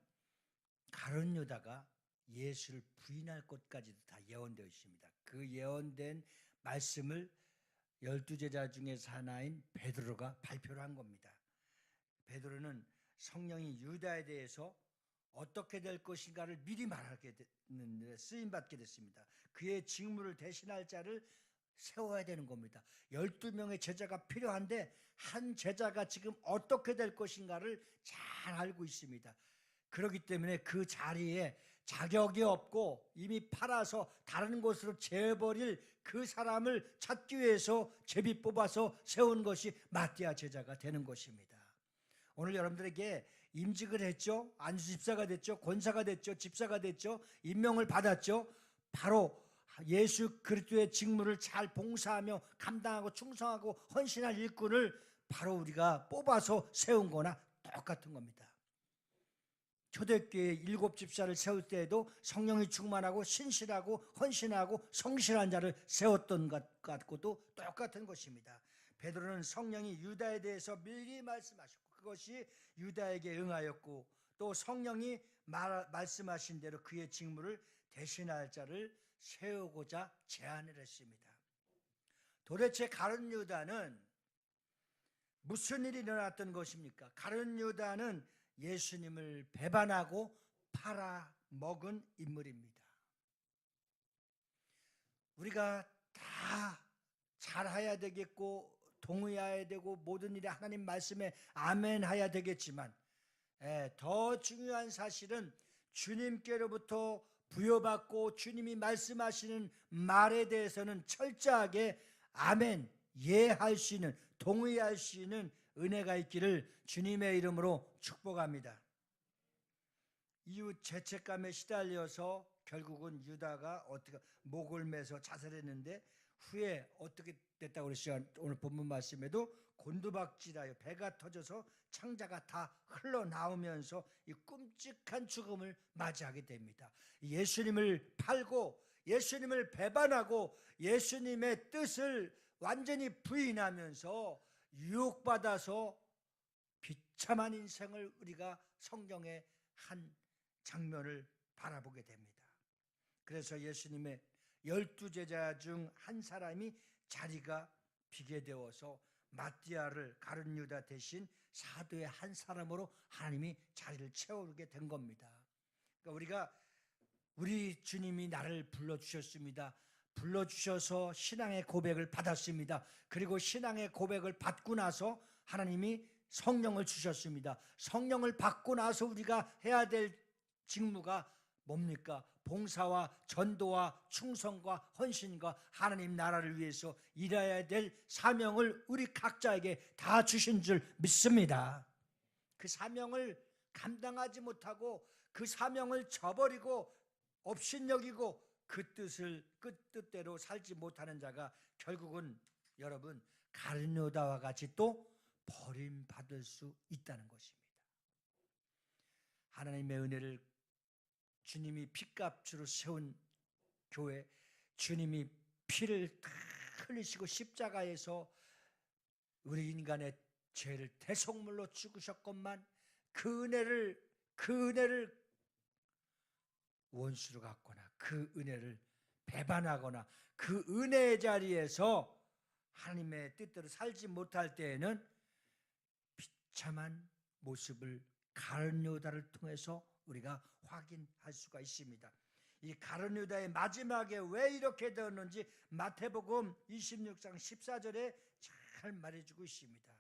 가룟 유다가 예수를 부인할 것까지도 다 예언되어 있습니다. 그 예언된 말씀을 12제자 중에서 하나인 베드로가 발표를 한 겁니다. 베드로는 성령이 유다에 대해서 어떻게 될 것인가를 미리 말하게 됐는데 쓰임받게 됐습니다. 그의 직무를 대신할 자를 세워야 되는 겁니다. 12명의 제자가 필요한데 한 제자가 지금 어떻게 될 것인가를 잘 알고 있습니다. 그렇기 때문에 그 자리에 자격이 없고 이미 팔아서 다른 곳으로 재버릴 그 사람을 찾기 위해서 제비 뽑아서 세운 것이 마띠아 제자가 되는 것입니다. 오늘 여러분들에게 임직을 했죠. 안수 집사가 됐죠. 권사가 됐죠. 집사가 됐죠. 임명을 받았죠. 바로 예수 그리스도의 직무를 잘 봉사하며 감당하고 충성하고 헌신할 일꾼을 바로 우리가 뽑아서 세운 거나 똑같은 겁니다. 초대교회 7 집사를 세울 때에도 성령이 충만하고 신실하고 헌신하고 성실한 자를 세웠던 것 같고도 똑같은 것입니다. 베드로는 성령이 유다에 대해서 미리 말씀하셨고 그것이 유다에게 응하였고 또 성령이 말씀하신 대로 그의 직무를 대신할 자를 세우고자 제안을 했습니다. 도대체 가룟 유다는 무슨 일이 일어났던 것입니까? 가룟 유다는 예수님을 배반하고 팔아먹은 인물입니다. 우리가 다 잘해야 되겠고 동의해야 되고 모든 일에 하나님 말씀에 아멘해야 되겠지만 더 중요한 사실은 주님께로부터 부여받고 주님이 말씀하시는 말에 대해서는 철저하게 아멘, 예할 수 있는, 동의할 수 있는 은혜가 있기를 주님의 이름으로 축복합니다. 이웃 죄책감에 시달려서 결국은 유다가 어떻게 목을 매서 자살했는데 후에 어떻게 됐다고 그랬어요? 오늘 본문 말씀에도 곤두박질하여 배가 터져서 창자가 다 흘러나오면서 이 끔찍한 죽음을 맞이하게 됩니다. 예수님을 팔고 예수님을 배반하고 예수님의 뜻을 완전히 부인하면서 유혹받아서 비참한 인생을 우리가 성경의 한 장면을 바라보게 됩니다. 그래서 예수님의 12제자 중 한 사람이 자리가 비게 되어서 마띠아를 가룟 유다 대신 사도의 한 사람으로 하나님이 자리를 채우게 된 겁니다. 그러니까 우리 주님이 나를 불러주셨습니다. 불러주셔서 신앙의 고백을 받았습니다. 그리고 신앙의 고백을 받고 나서 하나님이 성령을 주셨습니다. 성령을 받고 나서 우리가 해야 될 직무가 뭡니까? 봉사와 전도와 충성과 헌신과 하나님 나라를 위해서 일해야 될 사명을 우리 각자에게 다 주신 줄 믿습니다. 그 사명을 감당하지 못하고 그 사명을 저버리고 업신여기고 그 뜻대로 살지 못하는 자가 결국은 여러분 가룟 유다와 같이 또 버림받을 수 있다는 것입니다. 하나님의 은혜를 주님이 피값으로 세운 교회, 주님이 피를 다 흘리시고 십자가에서 우리 인간의 죄를 대속물로 죽으셨건만 그 은혜를 원수로 갖거나 그 은혜를 배반하거나 그 은혜의 자리에서 하나님의 뜻대로 살지 못할 때에는 비참한 모습을 가룟 유다를 통해서 우리가 확인할 수가 있습니다. 이 가룟 유다의 마지막에 왜 이렇게 되었는지 마태복음 26장 14절에 잘 말해주고 있습니다.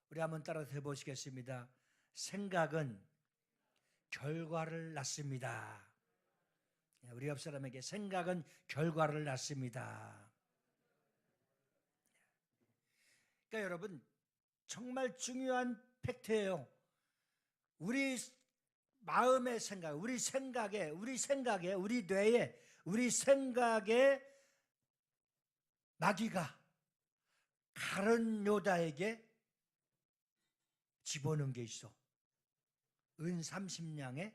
우리 한번 따라서 해보시겠습니다. 생각은 결과를 낳습니다. 우리 옆 사람에게 생각은 결과를 낳습니다. 그러니까 여러분 정말 중요한 팩트예요. 우리 마음의 생각, 우리 생각에, 우리 뇌에, 우리 생각에 마귀가 가룟 유다에게 집어넣은 게 있어. 은 30냥에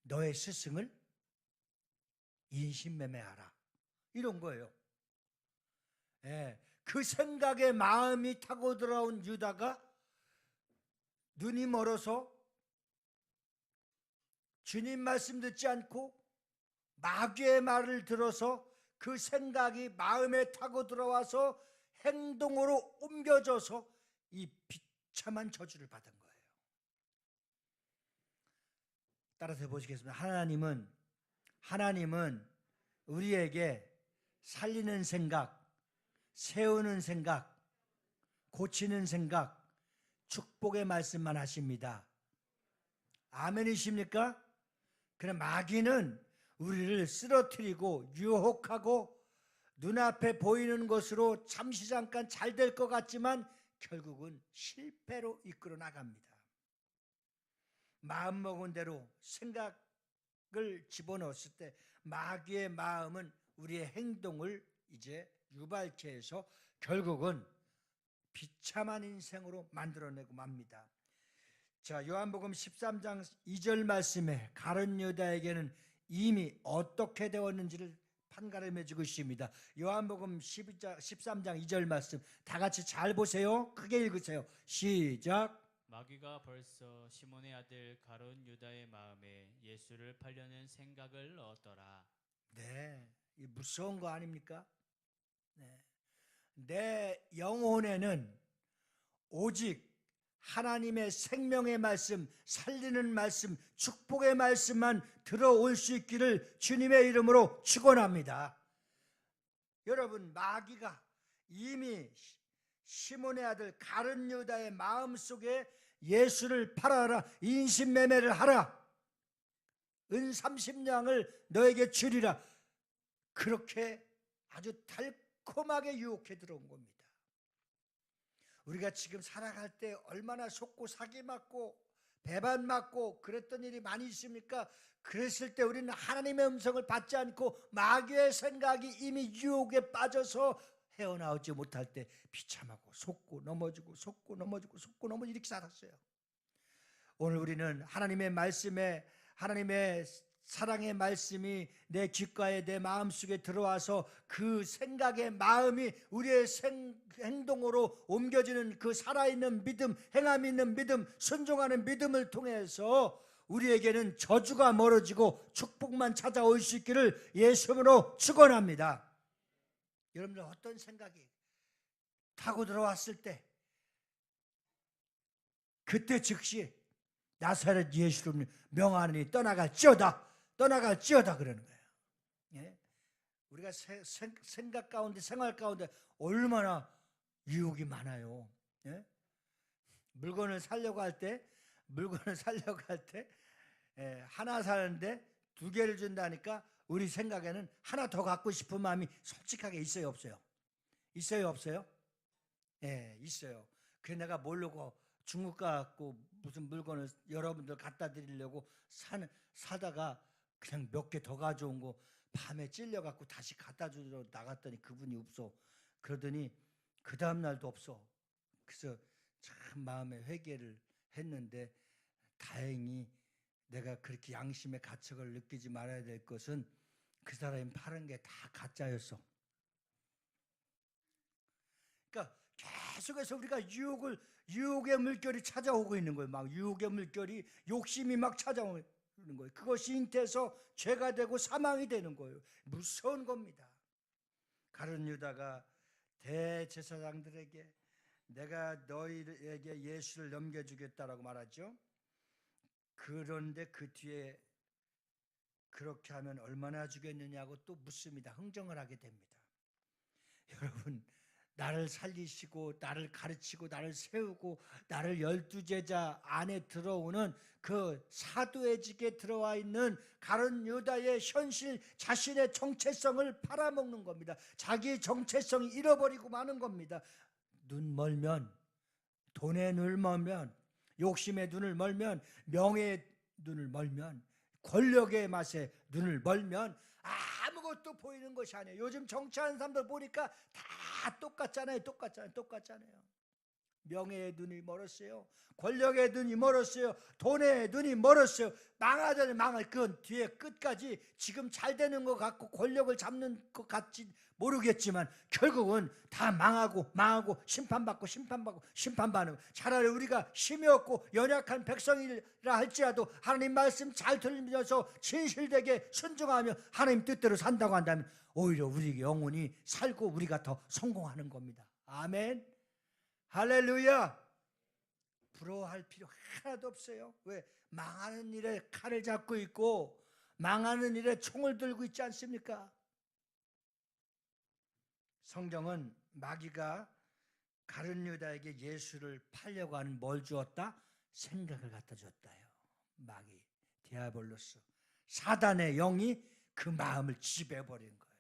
너의 스승을 인신매매하라. 이런 거예요. 그 생각에 마음이 타고 들어온 유다가 눈이 멀어서 주님 말씀 듣지 않고 마귀의 말을 들어서 그 생각이 마음에 타고 들어와서 행동으로 옮겨져서 이 비참한 저주를 받은 거예요. 따라서 해보시겠습니다. 하나님은 우리에게 살리는 생각, 세우는 생각, 고치는 생각, 축복의 말씀만 하십니다. 아멘이십니까? 그래 마귀는 우리를 쓰러뜨리고 유혹하고 눈앞에 보이는 것으로 잠시 잠깐 잘 될 것 같지만 결국은 실패로 이끌어 나갑니다. 마음먹은 대로 생각을 집어넣었을 때 마귀의 마음은 우리의 행동을 이제 유발케 해서 결국은 비참한 인생으로 만들어내고 맙니다. 자, 요한복음 13장 2절 말씀에 가룟 유다에게는 이미 어떻게 되었는지를 판가름해 주고 있습니다. 요한복음 13장 2절 말씀 다 같이 잘 보세요. 크게 읽으세요. 시작. 마귀가 벌써 시몬의 아들 가룟 유다의 마음에 예수를 팔려는 생각을 넣었더라. 네, 이 무서운 거 아닙니까? 네. 내 영혼에는 오직 하나님의 생명의 말씀, 살리는 말씀, 축복의 말씀만 들어올 수 있기를 주님의 이름으로 축원합니다. 여러분, 마귀가 이미 시몬의 아들 가룟 유다의 마음속에 예수를 팔아라, 인신매매를 하라, 은 30냥을 너에게 주리라, 그렇게 아주 달콤하게 유혹해 들어온 겁니다. 우리가 지금 살아갈 때 얼마나 속고 사기 맞고 배반 맞고 그랬던 일이 많이 있습니까? 그랬을 때 우리는 하나님의 음성을 받지 않고 마귀의 생각이 이미 유혹에 빠져서 헤어나오지 못할 때 비참하고 속고 넘어지고 속고 넘어지고 속고 넘어지고 이렇게 살았어요. 오늘 우리는 하나님의 말씀에, 하나님의 사랑의 말씀이 내 귓가에 내 마음속에 들어와서 그 생각의 마음이 우리의 행동으로 옮겨지는 그 살아있는 믿음, 행함 있는 믿음, 순종하는 믿음을 통해서 우리에게는 저주가 멀어지고 축복만 찾아올 수 있기를 예수님으로 축원합니다. 여러분들 어떤 생각이 타고 들어왔을 때 그때 즉시 나사렛 예수를 명하니 떠나갈지어다, 떠나갈지어다 그러는 거예요. 예? 우리가 생각 가운데, 생활 가운데 얼마나 유혹이 많아요. 예? 물건을 살려고 할 때 하나 사는데 두 개를 준다니까 우리 생각에는 하나 더 갖고 싶은 마음이 솔직하게 있어요, 없어요? 있어요, 없어요? 예, 있어요. 그래 내가 모르고 중국 가고 무슨 물건을 여러분들 갖다 드리려고 사다가 그냥 몇 개 더 가져온 거 밤에 찔려갖고 다시 갖다 주러 나갔더니 그분이 없어. 그러더니 그 다음날도 없어. 그래서 참 마음에 회개를 했는데 다행히 내가 그렇게 양심의 가책을 느끼지 말아야 될 것은 그 사람이 파는 게 다 가짜였어. 그러니까 계속해서 우리가 유혹의 물결이 찾아오고 있는 거예요. 막 유혹의 물결이, 욕심이 막 찾아오는 거예요. 그것이 잉태해서 죄가 되고 사망이 되는 거예요. 무서운 겁니다. 가룟 유다가 대제사장들에게 내가 너희에게 예수를 넘겨주겠다라고 말하죠. 그런데 그 뒤에 그렇게 하면 얼마나 주겠느냐고 또 묻습니다. 흥정을 하게 됩니다. 여러분, 나를 살리시고 나를 가르치고 나를 세우고 나를 12제자 안에 들어오는 그 사도의직에 들어와 있는 가룟 유다의 현실, 자신의 정체성을 팔아먹는 겁니다. 자기 정체성이 잃어버리고 마는 겁니다. 눈 멀면, 돈의 눈을 멀면, 욕심의 눈을 멀면, 명예의 눈을 멀면, 권력의 맛에 눈을 멀면 아무것도 보이는 것이 아니에요. 요즘 정치하는 사람들 보니까 다 똑같잖아요. 명예의 눈이 멀었어요. 권력의 눈이 멀었어요. 돈의 눈이 멀었어요. 망하더니 망할, 그건 뒤에 끝까지 지금 잘 되는 것 같고 권력을 잡는 것 같지 모르겠지만 결국은 다 망하고 심판받고 심판받는. 차라리 우리가 힘이 없고 연약한 백성이라 할지라도 하나님 말씀 잘 들으면서 진실되게 순종하며 하나님 뜻대로 산다고 한다면 오히려 우리 영혼이 살고 우리가 더 성공하는 겁니다. 아멘, 할렐루야. 부러워할 필요 하나도 없어요. 왜? 망하는 일에 칼을 잡고 있고 망하는 일에 총을 들고 있지 않습니까? 성경은 마귀가 가룟 유다에게 예수를 팔려고 하는 뭘 주었다? 생각을 갖다 줬다요. 마귀, 디아볼로스, 사단의 영이 그 마음을 지배해버린 거예요.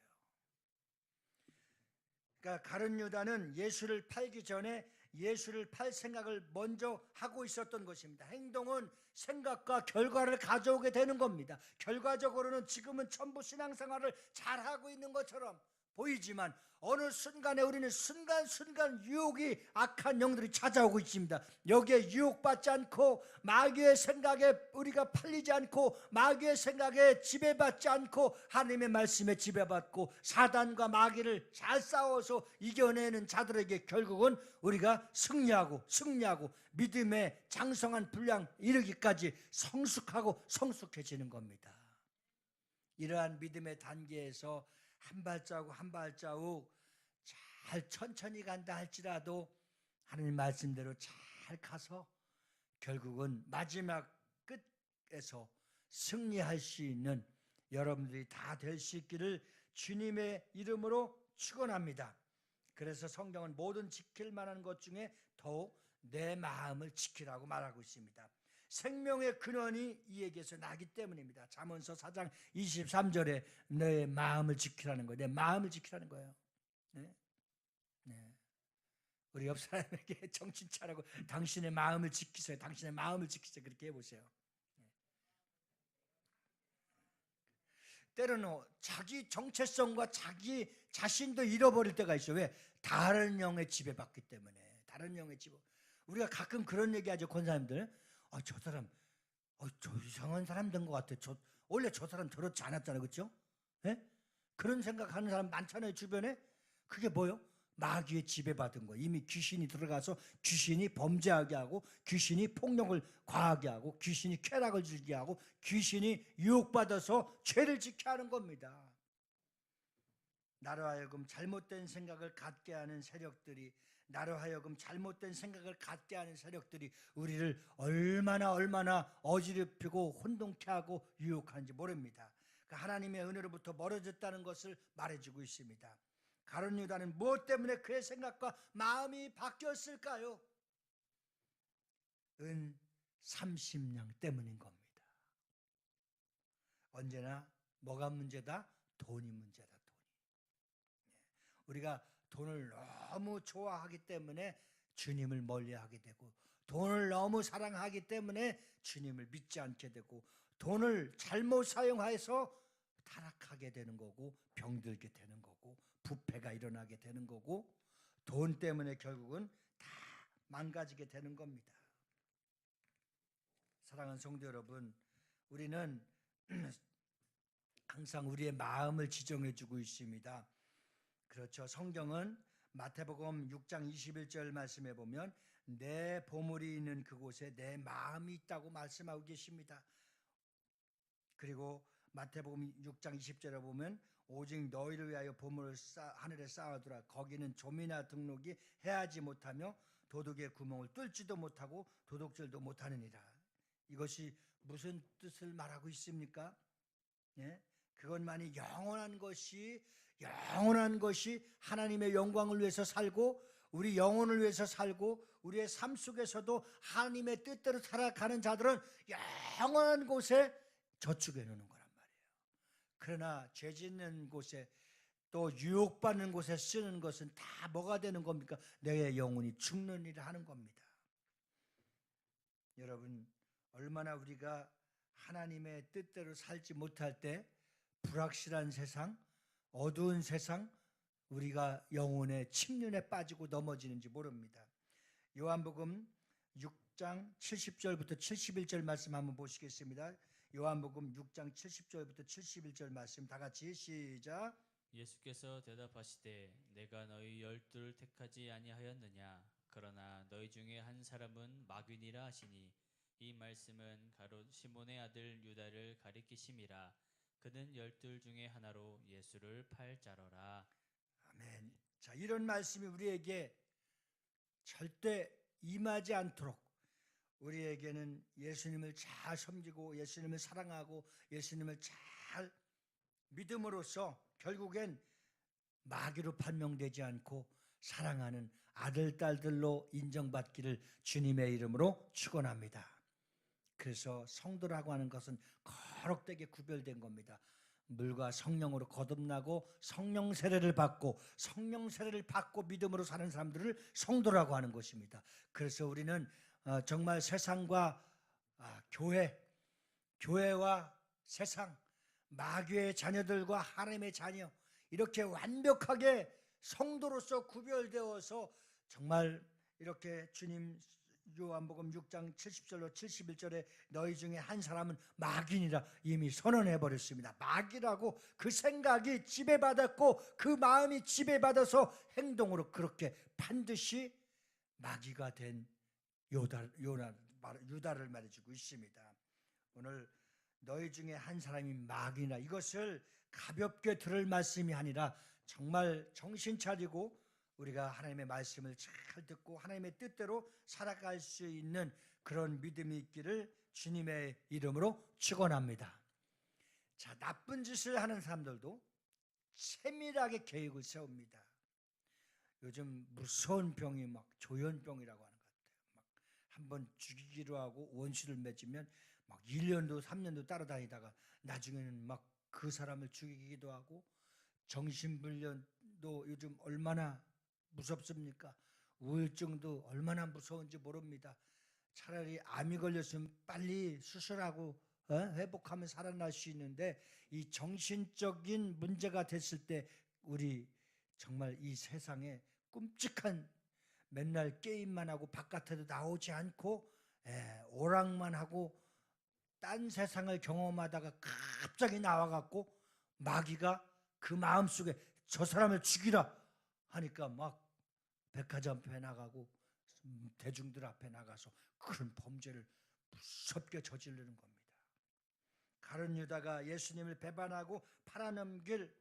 그러니까 가룟 유다는 예수를 팔기 전에 예수를 팔 생각을 먼저 하고 있었던 것입니다. 행동은 생각과 결과를 가져오게 되는 겁니다. 결과적으로는 지금은 전부 신앙생활을 잘하고 있는 것처럼 보이지만 어느 순간에 우리는 순간순간 유혹이, 악한 영들이 찾아오고 있습니다. 여기에 유혹받지 않고 마귀의 생각에 우리가 팔리지 않고 마귀의 생각에 지배받지 않고 하나님의 말씀에 지배받고 사단과 마귀를 잘 싸워서 이겨내는 자들에게 결국은 우리가 승리하고 믿음의 장성한 분량 이르기까지 성숙하고 성숙해지는 겁니다. 이러한 믿음의 단계에서 한 발자국 잘 천천히 간다 할지라도 하나님 말씀대로 잘 가서 결국은 마지막 끝에서 승리할 수 있는 여러분들이 다 될 수 있기를 주님의 이름으로 축원합니다. 그래서 성경은 모든 지킬 만한 것 중에 더욱 내 마음을 지키라고 말하고 있습니다. 생명의 근원이 이에게서 나기 때문입니다. 잠언서 4장 23절에 내 마음을 지키라는 거예요. 내 마음을 지키라는 거예요. 네? 네. 우리 옆 사람에게 정신 차리고 당신의 마음을 지키세요. 당신의 마음을 지키세요. 그렇게 해보세요. 네. 때로는 자기 정체성과 자기 자신도 잃어버릴 때가 있어요. 왜? 다른 영에 지배받기 때문에. 다른 영에 지배. 우리가 가끔 그런 얘기하죠. 권사님들. 저 사람, 저 이상한 사람 된 것 같아. 원래 저 사람 저렇지 않았잖아요, 그렇죠? 예? 그런 생각하는 사람 많잖아요, 주변에. 그게 뭐요? 마귀의 지배받은 거. 이미 귀신이 들어가서 귀신이 범죄하게 하고, 귀신이 폭력을 과하게 하고, 귀신이 쾌락을 주게 하고, 귀신이 유혹받아서 죄를 짓게 하는 겁니다. 나로 하여금 잘못된 생각을 갖게 하는 세력들이, 나로 하여금 잘못된 생각을 갖게 하는 세력들이 우리를 얼마나 어지럽히고 혼동케 하고 유혹하는지 모릅니다. 하나님의 은혜로부터 멀어졌다는 것을 말해주고 있습니다. 가룟 유다는 무엇 때문에 그의 생각과 마음이 바뀌었을까요? 은 30냥 때문인 겁니다. 언제나 뭐가 문제다? 돈이 문제다. 우리가 돈을 너무 좋아하기 때문에 주님을 멀리하게 되고, 돈을 너무 사랑하기 때문에 주님을 믿지 않게 되고, 돈을 잘못 사용해서 타락하게 되는 거고, 병들게 되는 거고, 부패가 일어나게 되는 거고, 돈 때문에 결국은 다 망가지게 되는 겁니다. 사랑하는 성도 여러분, 우리는 항상 우리의 마음을 지정해 주고 있습니다. 그렇죠. 성경은 마태복음 6장 21절 말씀에 보면 내 보물이 있는 그곳에 내 마음이 있다고 말씀하고 계십니다. 그리고 마태복음 6장 20절에 보면 오직 너희를 위하여 보물을 하늘에 쌓아두라. 거기는 좀이나 등록이 해하지 못하며 도둑의 구멍을 뚫지도 못하고 도둑질도 못하느니라. 이것이 무슨 뜻을 말하고 있습니까? 예? 그것만이 영원한 것이 하나님의 영광을 위해서 살고, 우리 영혼을 위해서 살고, 우리의 삶 속에서도 하나님의 뜻대로 살아가는 자들은 영원한 곳에 저축해 놓는 거란 말이에요. 그러나 죄 짓는 곳에 또 유혹받는 곳에 쓰는 것은 다 뭐가 되는 겁니까? 내 영혼이 죽는 일을 하는 겁니다. 여러분, 얼마나 우리가 하나님의 뜻대로 살지 못할 때 불확실한 세상, 어두운 세상, 우리가 영혼의 침륜에 빠지고 넘어지는지 모릅니다. 요한복음 6장 70절부터 71절 말씀 한번 보시겠습니다. 요한복음 6장 70절부터 71절 말씀 다 같이 시작. 예수께서 대답하시되 내가 너희 열둘을 택하지 아니하였느냐? 그러나 너희 중에 한 사람은 마귀니라 하시니 이 말씀은 가롯 시몬의 아들 유다를 가리키심이라. 그는 열둘 중에 하나로 예수를 팔 자로라. 아멘. 자, 이런 말씀이 우리에게 절대 임하지 않도록, 우리에게는 예수님을 잘 섬기고 예수님을 사랑하고 예수님을 잘 믿음으로써 결국엔 마귀로 판명되지 않고 사랑하는 아들, 딸들로 인정받기를 주님의 이름으로 축원합니다. 그래서 성도라고 하는 것은 거룩되게 구별된 겁니다. 물과 성령으로 거듭나고 성령 세례를 받고 성령 세례를 받고 믿음으로 사는 사람들을 성도라고 하는 것입니다. 그래서 우리는 정말 세상과 교회와 세상, 마귀의 자녀들과 하나님의 자녀 이렇게 완벽하게 성도로서 구별되어서 정말 이렇게 주님 요한복음 6장 70절로 71절에 너희 중에 한 사람은 마귀니라 이미 선언해 버렸습니다. 마귀라고 그 생각이 지배받았고 그 마음이 지배받아서 행동으로 그렇게 반드시 마귀가 된 유다를 말해주고 있습니다. 오늘 너희 중에 한 사람이 마귀나 이것을 가볍게 들을 말씀이 아니라 정말 정신 차리고 우리가 하나님의 말씀을 잘 듣고 하나님의 뜻대로 살아갈 수 있는 그런 믿음이 있기를 주님의 이름으로 축원합니다. 자, 나쁜 짓을 하는 사람들도 세밀하게 계획을 세웁니다. 요즘 무서운 병이 막 조현병이라고 하는 것 같아요. 막 한번 죽이기로 하고 원수를 맺으면 막 1년도 3년도 따라다니다가 나중에는 막 그 사람을 죽이기도 하고 정신불련도 요즘 얼마나 무섭습니까? 우울증도 얼마나 무서운지 모릅니다. 차라리 암이 걸렸으면 빨리 수술하고 회복하면 살아날 수 있는데 이 정신적인 문제가 됐을 때 우리 정말 이 세상에 끔찍한 맨날 게임만 하고 바깥에도 나오지 않고 오락만 하고 딴 세상을 경험하다가 갑자기 나와갖고 마귀가 그 마음속에 저 사람을 죽이라 하니까 막 백화점 앞에 나가고 대중들 앞에 나가서 그런 범죄를 무섭게 저지르는 겁니다. 가룟 유다가 예수님을 배반하고 팔아넘길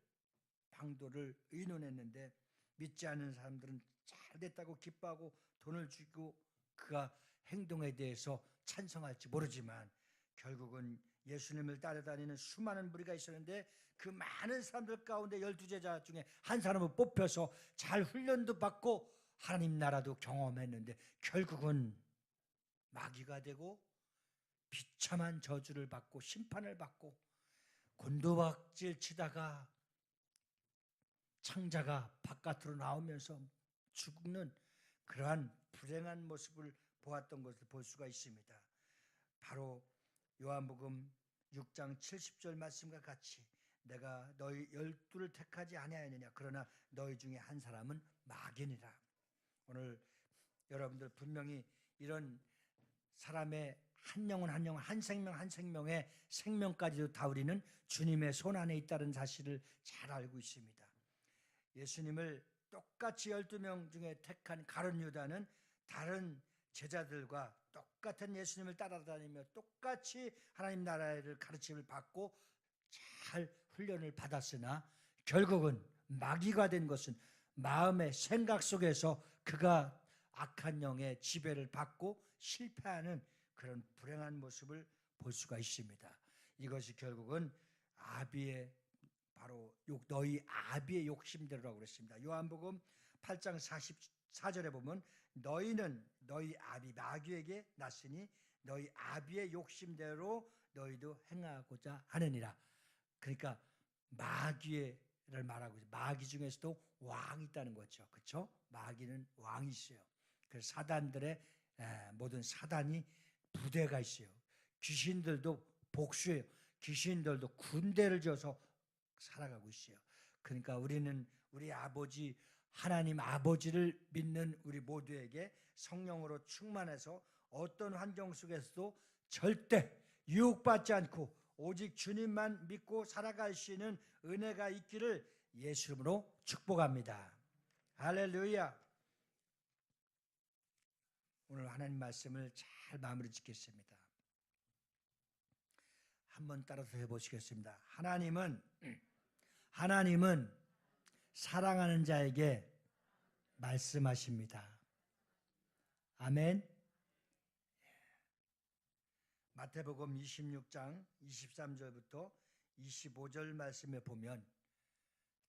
방도를 의논했는데 믿지 않는 사람들은 잘 됐다고 기뻐하고 돈을 주고 그가 행동에 대해서 찬성할지 모르지만 결국은 예수님을 따라다니는 수많은 무리가 있었는데 그 많은 사람들 가운데 12제자 중에 한 사람을 뽑혀서 잘 훈련도 받고 하나님 나라도 경험했는데 결국은 마귀가 되고 비참한 저주를 받고 심판을 받고 곤도박질 치다가 창자가 바깥으로 나오면서 죽는 그러한 불행한 모습을 보았던 것을 볼 수가 있습니다. 바로 요한복음 6장 70절 말씀과 같이 내가 너희 12를 택하지 아니하였느냐 그러나 너희 중에 한 사람은 마귀니라. 오늘 여러분들 분명히 이런 사람의 한 영혼 한 영혼 한 생명 한 생명의 생명까지도 다 우리는 주님의 손 안에 있다는 사실을 잘 알고 있습니다. 예수님을 똑같이 12명 중에 택한 가룟 유다는 다른 제자들과 똑같은 예수님을 따라다니며 똑같이 하나님 나라를 가르침을 받고 잘 훈련을 받았으나 결국은 마귀가 된 것은 마음의 생각 속에서 그가 악한 영의 지배를 받고 실패하는 그런 불행한 모습을 볼 수가 있습니다. 이것이 결국은 아비의 바로 너희 아비의 욕심대로라고 그랬습니다. 요한복음 8장 44절에 보면 너희는 너희 아비 마귀에게 났으니 너희 아비의 욕심대로 너희도 행하고자 하느니라. 그러니까 마귀를 말하고 있어요. 마귀 중에서도 왕이 있다는 거죠. 그렇죠? 마귀는 왕이 있어요. 그래서 사단들의 모든 사단이 부대가 있어요. 귀신들도 복수해요. 귀신들도 군대를 지어서 살아가고 있어요. 그러니까 우리는 우리 아버지 하나님 아버지를 믿는 우리 모두에게 성령으로 충만해서 어떤 환경 속에서도 절대 유혹받지 않고 오직 주님만 믿고 살아갈 수 있는 은혜가 있기를 예수 이름으로 축복합니다. 할렐루야. 오늘 하나님 말씀을 잘 마무리 짓겠습니다. 한번 따라서 해보시겠습니다. 하나님은 사랑하는 자에게 말씀하십니다. 아멘. 마태복음 26장 23절부터 25절 말씀에 보면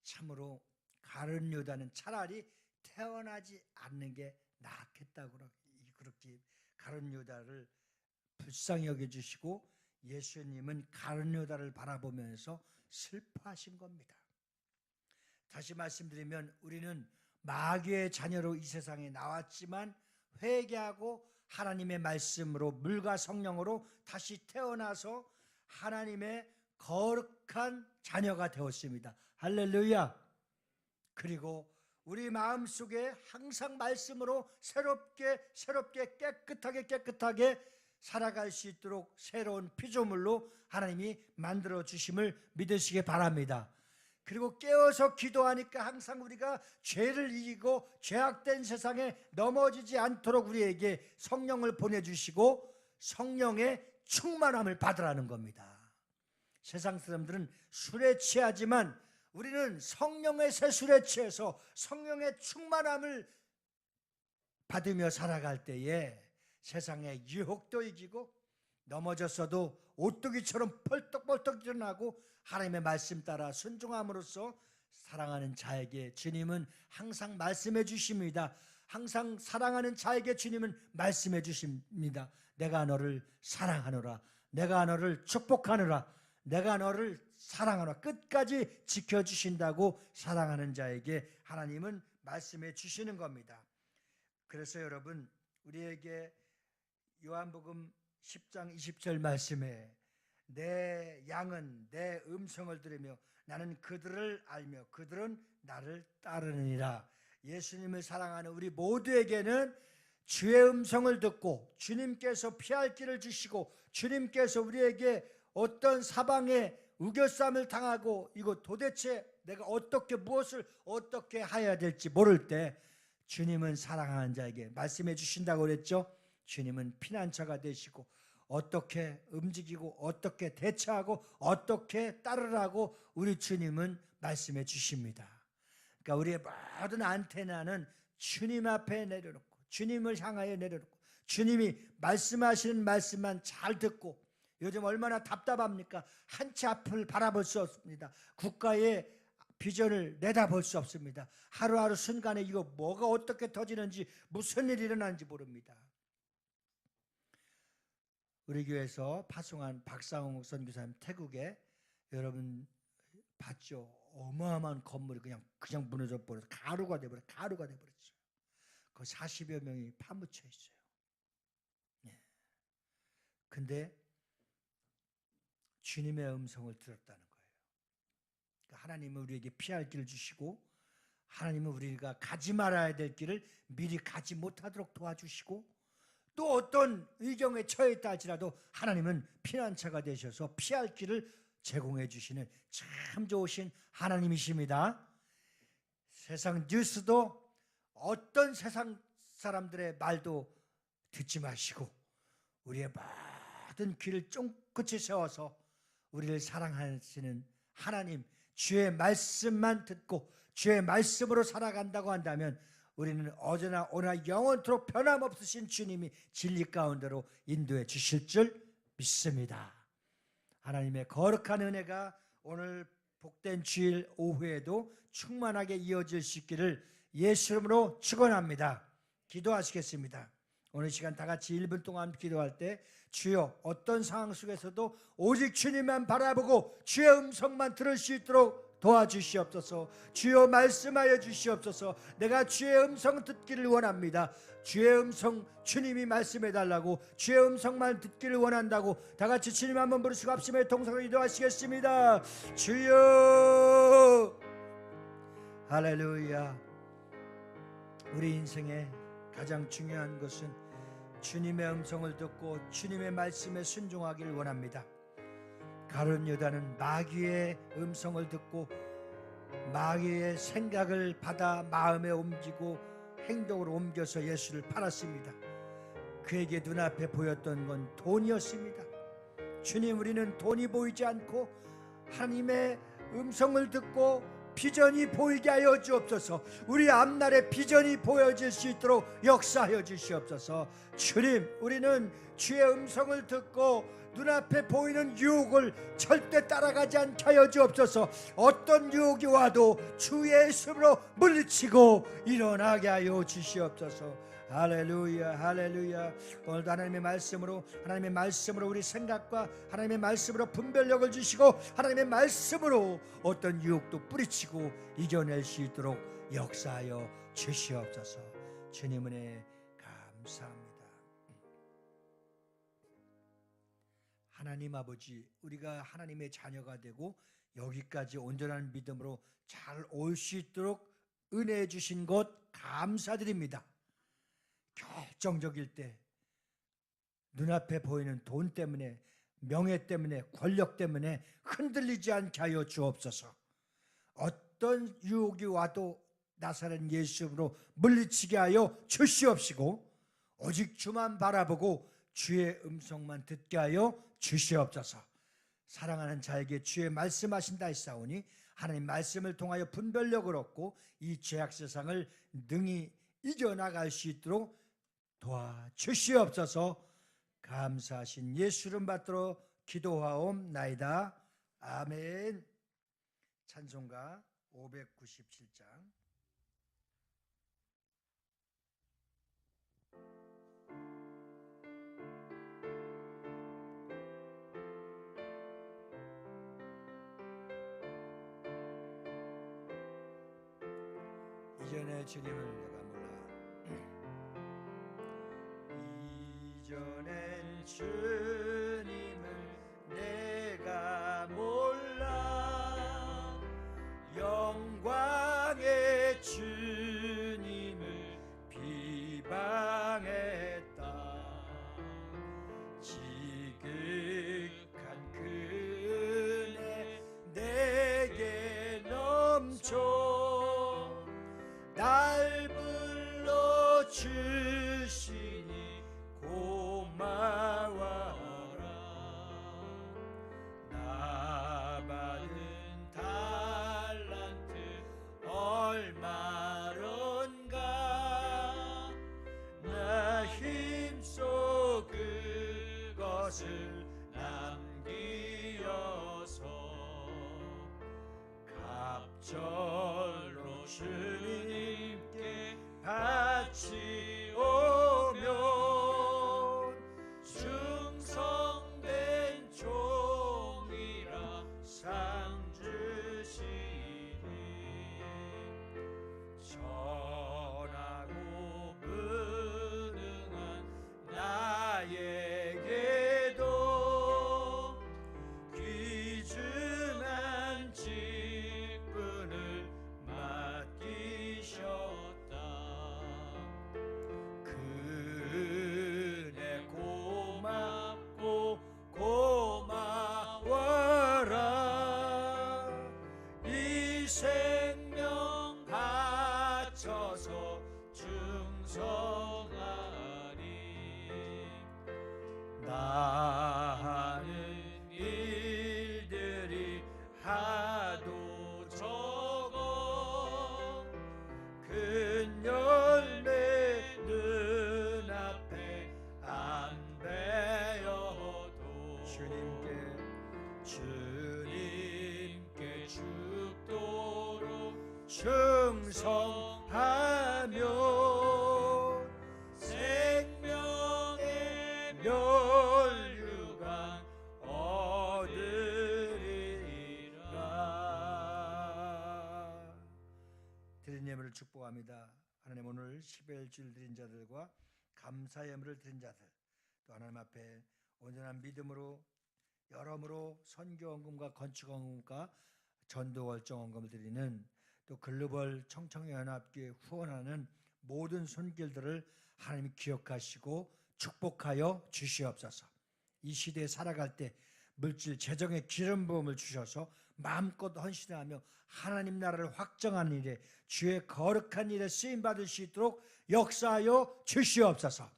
참으로 가룟 유다는 차라리 태어나지 않는 게 낫겠다고 그렇게 가룟 유다를 불쌍히 여겨주시고 예수님은 가룟 유다를 바라보면서 슬퍼하신 겁니다. 다시 말씀드리면 우리는 마귀의 자녀로 이 세상에 나왔지만 회개하고 하나님의 말씀으로 물과 성령으로 다시 태어나서 하나님의 거룩한 자녀가 되었습니다. 할렐루야. 그리고 우리 마음속에 항상 말씀으로 새롭게 깨끗하게 살아갈 수 있도록 새로운 피조물로 하나님이 만들어 주심을 믿으시기 바랍니다. 그리고 깨어서 기도하니까 항상 우리가 죄를 이기고 죄악된 세상에 넘어지지 않도록 우리에게 성령을 보내주시고 성령의 충만함을 받으라는 겁니다. 세상 사람들은 술에 취하지만 우리는 성령의 새술에 취해서 성령의 충만함을 받으며 살아갈 때에 세상의 유혹도 이기고 넘어졌어도 오뚜기처럼 펄떡펄떡 일어나고 하나님의 말씀 따라 순종함으로써 사랑하는 자에게 주님은 항상 말씀해 주십니다. 항상 사랑하는 자에게 주님은 말씀해 주십니다. 내가 너를 사랑하노라. 내가 너를 축복하노라. 내가 너를 사랑하노라. 끝까지 지켜주신다고 사랑하는 자에게 하나님은 말씀해 주시는 겁니다. 그래서 여러분 우리에게 요한복음 10장 20절 말씀에 내 양은 내 음성을 들으며 나는 그들을 알며 그들은 나를 따르느니라. 예수님을 사랑하는 우리 모두에게는 주의 음성을 듣고 주님께서 피할 길을 주시고 주님께서 우리에게 어떤 사방에 우겨쌈을 당하고 이거 도대체 내가 무엇을 어떻게 해야 될지 모를 때 주님은 사랑하는 자에게 말씀해 주신다고 그랬죠. 주님은 피난처가 되시고 어떻게 움직이고 어떻게 대처하고 어떻게 따르라고 우리 주님은 말씀해 주십니다. 그러니까 우리의 모든 안테나는 주님 앞에 내려놓고 주님을 향하여 내려놓고 주님이 말씀하시는 말씀만 잘 듣고 요즘 얼마나 답답합니까? 한 치 앞을 바라볼 수 없습니다. 국가의 비전을 내다볼 수 없습니다. 하루하루 순간에 이거 뭐가 어떻게 터지는지 무슨 일이 일어나는지 모릅니다. 우리 교회에서 파송한 박상홍 선교사님 태국에 여러분 봤죠? 어마어마한 건물이 그냥 무너져 버려서 가루가 돼버렸죠. 그 40여 명이 파묻혀 있어요. 네. 근데 주님의 음성을 들었다는 거예요. 그러니까 하나님은 우리에게 피할 길을 주시고 하나님은 우리가 가지 말아야 될 길을 미리 가지 못하도록 도와주시고 또 어떤 의경에 처해 있다 할지라도 하나님은 피난처가 되셔서 피할 길을 제공해 주시는 참 좋으신 하나님이십니다. 세상 뉴스도 어떤 세상 사람들의 말도 듣지 마시고 우리의 모든 귀를 쫑긋이 세워서 우리를 사랑하시는 하나님 주의 말씀만 듣고 주의 말씀으로 살아간다고 한다면 우리는 어제나 오늘 영원토록 변함없으신 주님이 진리 가운데로 인도해 주실 줄 믿습니다. 하나님의 거룩한 은혜가 오늘 복된 주일 오후에도 충만하게 이어질 수 있기를 예수 이름으로 축원합니다. 기도하시겠습니다. 오늘 시간 다 같이 1분 동안 기도할 때 주여 어떤 상황 속에서도 오직 주님만 바라보고 주의 음성만 들을 수 있도록 도와주시옵소서. 주여 말씀하여 주시옵소서. 내가 주의 음성 듣기를 원합니다. 주의 음성 주님이 말씀해 달라고 주의 음성만 듣기를 원한다고 다 같이 주님 한번 부르시고 합심의 동성으로 기도하시겠습니다. 주여 할렐루야. 우리 인생의 가장 중요한 것은 주님의 음성을 듣고 주님의 말씀에 순종하기를 원합니다. 가룟 유다는 마귀의 음성을 듣고 마귀의 생각을 받아 마음에 옮기고 행동으로 옮겨서 예수를 팔았습니다. 그에게 눈앞에 보였던 건 돈이었습니다. 주님, 우리는 돈이 보이지 않고 하나님의 음성을 듣고 비전이 보이게 하여 주옵소서. 우리 앞날에 비전이 보여질 수 있도록 역사하여 주시옵소서. 주님, 우리는 주의 음성을 듣고 눈앞에 보이는 유혹을 절대 따라가지 않게 하여 주옵소서. 어떤 유혹이 와도 주의 이름으로 물리치고 일어나게 하여 주시옵소서. 할렐루야, 할렐루야. 오늘도 하나님의 말씀으로 우리 생각과 하나님의 말씀으로 분별력을 주시고 하나님의 말씀으로 어떤 유혹도 뿌리치고 이겨낼 수 있도록 역사하여 주시옵소서. 주님 은혜 감사합니다. 하나님 아버지, 우리가 하나님의 자녀가 되고 여기까지 온전한 믿음으로 잘 올 수 있도록 은혜해 주신 것 감사드립니다. 결정적일 때 눈앞에 보이는 돈 때문에, 명예 때문에, 권력 때문에 흔들리지 않게 하여 주옵소서. 어떤 유혹이 와도 나사렛 예수로 물리치게 하여 주시옵시고 오직 주만 바라보고 주의 음성만 듣게 하여 주시옵소서. 사랑하는 자에게 주의 말씀하신다 했사오니 하나님 말씀을 통하여 분별력을 얻고 이 죄악 세상을 능히 이겨나갈 수 있도록 도와주시옵소서. 감사하신 예수 이름 받들어 기도하옵나이다. 아멘. 찬송가 597장. 이전에 주님을 내가 몰라. 이전엔 주님을 내가 몰라. 영광의 주님을 비방했다. 지극한 그네 내게 넘쳐 날 불러주시니 고마워라. 나 받은 달란트 얼마론가. 나 힘써 그것을 남기어서 갑절로 주님께 바치오면 충성된 종이라 상 주시니. 전하고 무능한 나에게도 귀중한 직분을 맡기셨다. 그네 고맙고 고마워라. 이 생명 바쳐서 충성하니. 나 하는 일들이 하도 적어 큰 열매 눈앞에 안 베어도 주님께 죽도록 충성하며 생명의 멸류관 얻으리라. 드린 예물을 축복합니다. 하나님, 오늘 11줄 드린 자들과 감사 예물을 드린 자들, 또 하나님 앞에 온전한 믿음으로 여러모로 선교원금과 건축원금과 전도월정원금을 드리는, 또 글로벌 청청연합교회 후원하는 모든 손길들을 하나님이 기억하시고 축복하여 주시옵소서. 이 시대에 살아갈 때 물질 재정의 기름 부음을 주셔서 마음껏 헌신하며 하나님 나라를 확정하는 일에, 주의 거룩한 일에 쓰임 받을 수 있도록 역사하여 주시옵소서.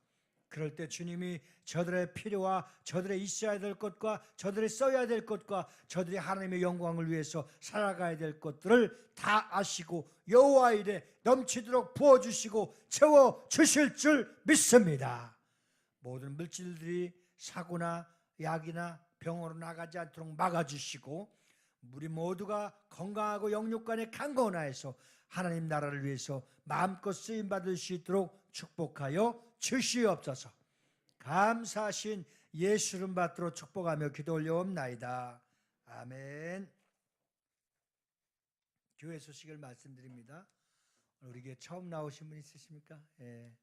그럴 때 주님이 저들의 필요와 저들의 있어야 될 것과 저들의 써야 될 것과 저들이 하나님의 영광을 위해서 살아가야 될 것들을 다 아시고 여호와 일에 넘치도록 부어주시고 채워주실 줄 믿습니다. 모든 물질들이 사고나 약이나 병으로 나가지 않도록 막아주시고 우리 모두가 건강하고 영육간에 강건하여서 하나님 나라를 위해서 마음껏 쓰임받을 수 있도록 축복하여 주시옵소서. 감사하신 예수 이름 받들어 축복하며 기도 올려옵나이다. 아멘. 교회 소식을 말씀드립니다. 우리 교회 처음 나오신 분 있으십니까? 예,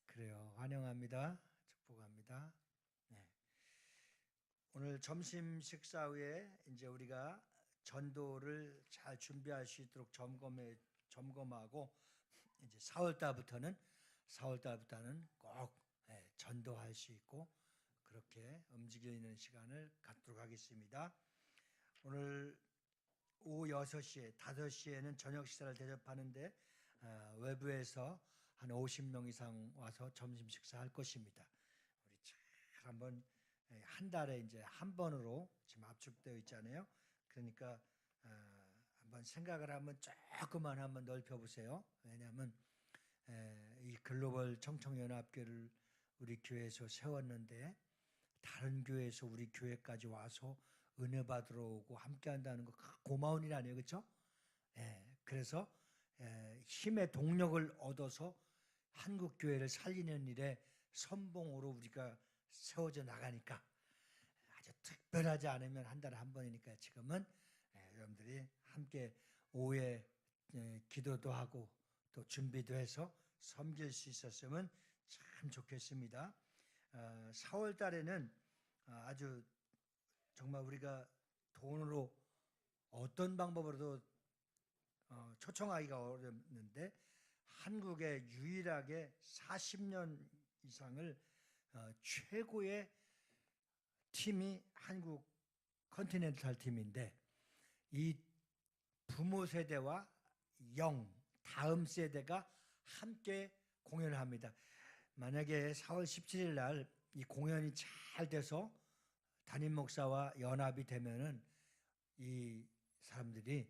그래요. 환영합니다. 축복합니다. 네. 오늘 점심 식사 후에 이제 우리가 전도를 잘 준비할 수 있도록 점검하고 이제 4월 달부터는 꼭 전도할 수 있고 그렇게 움직이는 시간을 갖도록 하겠습니다. 오늘 오후 6시에 5시에는 저녁 식사를 대접하는데 외부에서 한 50명 이상 와서 점심 식사할 것입니다. 우리 잘 한번 한 달에 이제 한 번으로 지금 압축되어 있잖아요. 그러니까 한번 생각을 조금만 한번 넓혀보세요. 왜냐하면 이 글로벌 청청연합교회를 우리 교회에서 세웠는데 다른 교회에서 우리 교회까지 와서 은혜 받으러 오고 함께한다는 거 고마운 일 아니에요, 그렇죠? 그래서 힘의 동력을 얻어서 한국 교회를 살리는 일에 선봉으로 우리가 세워져 나가니까 아주 특별하지 않으면 한 달에 한 번이니까 지금은 여러분들이 함께 오후에 기도도 하고 또 준비도 해서 섬길 수 있었으면 참 좋겠습니다. 4월 달에는 아주 정말 우리가 돈으로 어떤 방법으로도 초청하기가 어렵는데 한국에 유일하게 40년 이상을 최고의 팀이 한국 컨티넨탈 팀인데 이 부모 세대와 다음 세대가 함께 공연을 합니다. 만약에 4월 17일 날 이 공연이 잘 돼서 담임 목사와 연합이 되면은 이 사람들이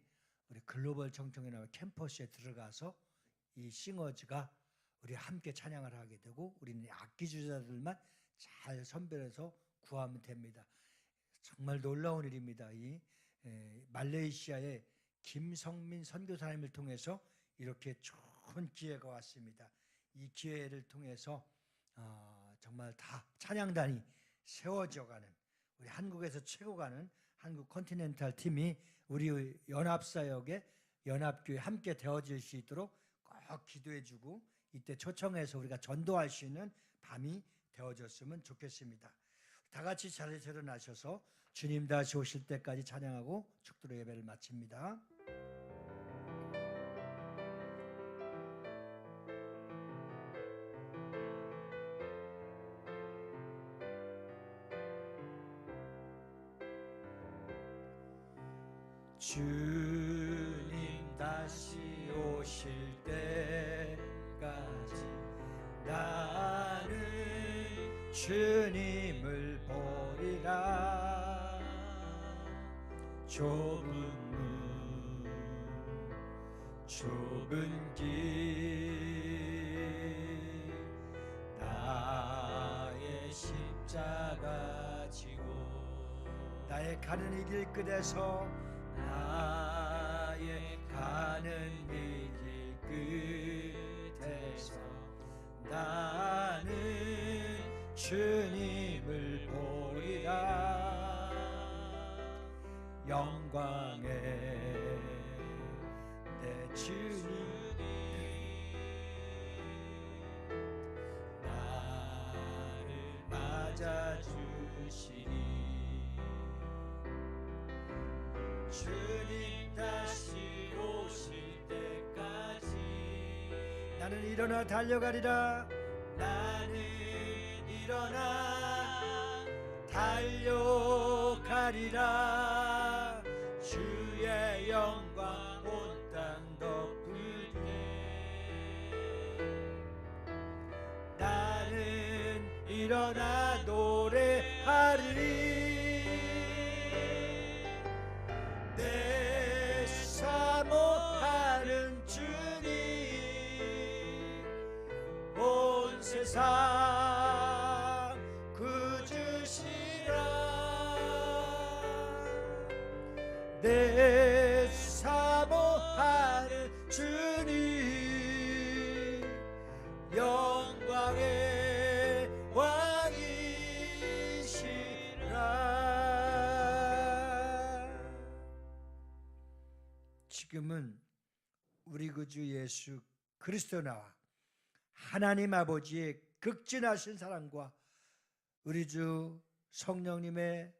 우리 글로벌 청청연합 캠퍼스에 들어가서 이 싱어즈가 우리 함께 찬양을 하게 되고 우리는 악기 주자들만 잘 선별해서 구하면 됩니다. 정말 놀라운 일입니다. 이 말레이시아의 김성민 선교사님을 통해서 이렇게 좋은 기회가 왔습니다. 이 기회를 통해서 정말 다 찬양단이 세워져가는 우리 한국에서 최고가는 한국 컨티넨탈 팀이 우리 연합사역에 연합교회 함께 되어질 수 있도록 꼭 기도해주고 이때 초청해서 우리가 전도할 수 있는 밤이 되어졌으면 좋겠습니다. 다 같이 자리에서 일어나셔서 주님 다시 오실 때까지 찬양하고 축도로 예배를 마칩니다. 주님 다시 오실 때까지 나는 주님을 보리라. 좁은 문 좁은 길 나의 십자가 지고 나의 가는 이 길 끝에서 나의 가는 이 길 끝에서 나는 주님을 보리라. 영광의 내 주님 나를 맞아주시니 주님 다시 오실 때까지 나는 일어나 달려가리라. 나는 일어나 달려가리라. 주의 영광 온 땅 덮을 때 나는 일어나 노래하리리. 내 사모하는 주님 온 세상 구주시라. 내 사모하는 주님 영광의 왕이시라. 지금은 우리 구주 예수 그리스도 나와 하나님 아버지의 극진하신 사랑과 우리 주 성령님의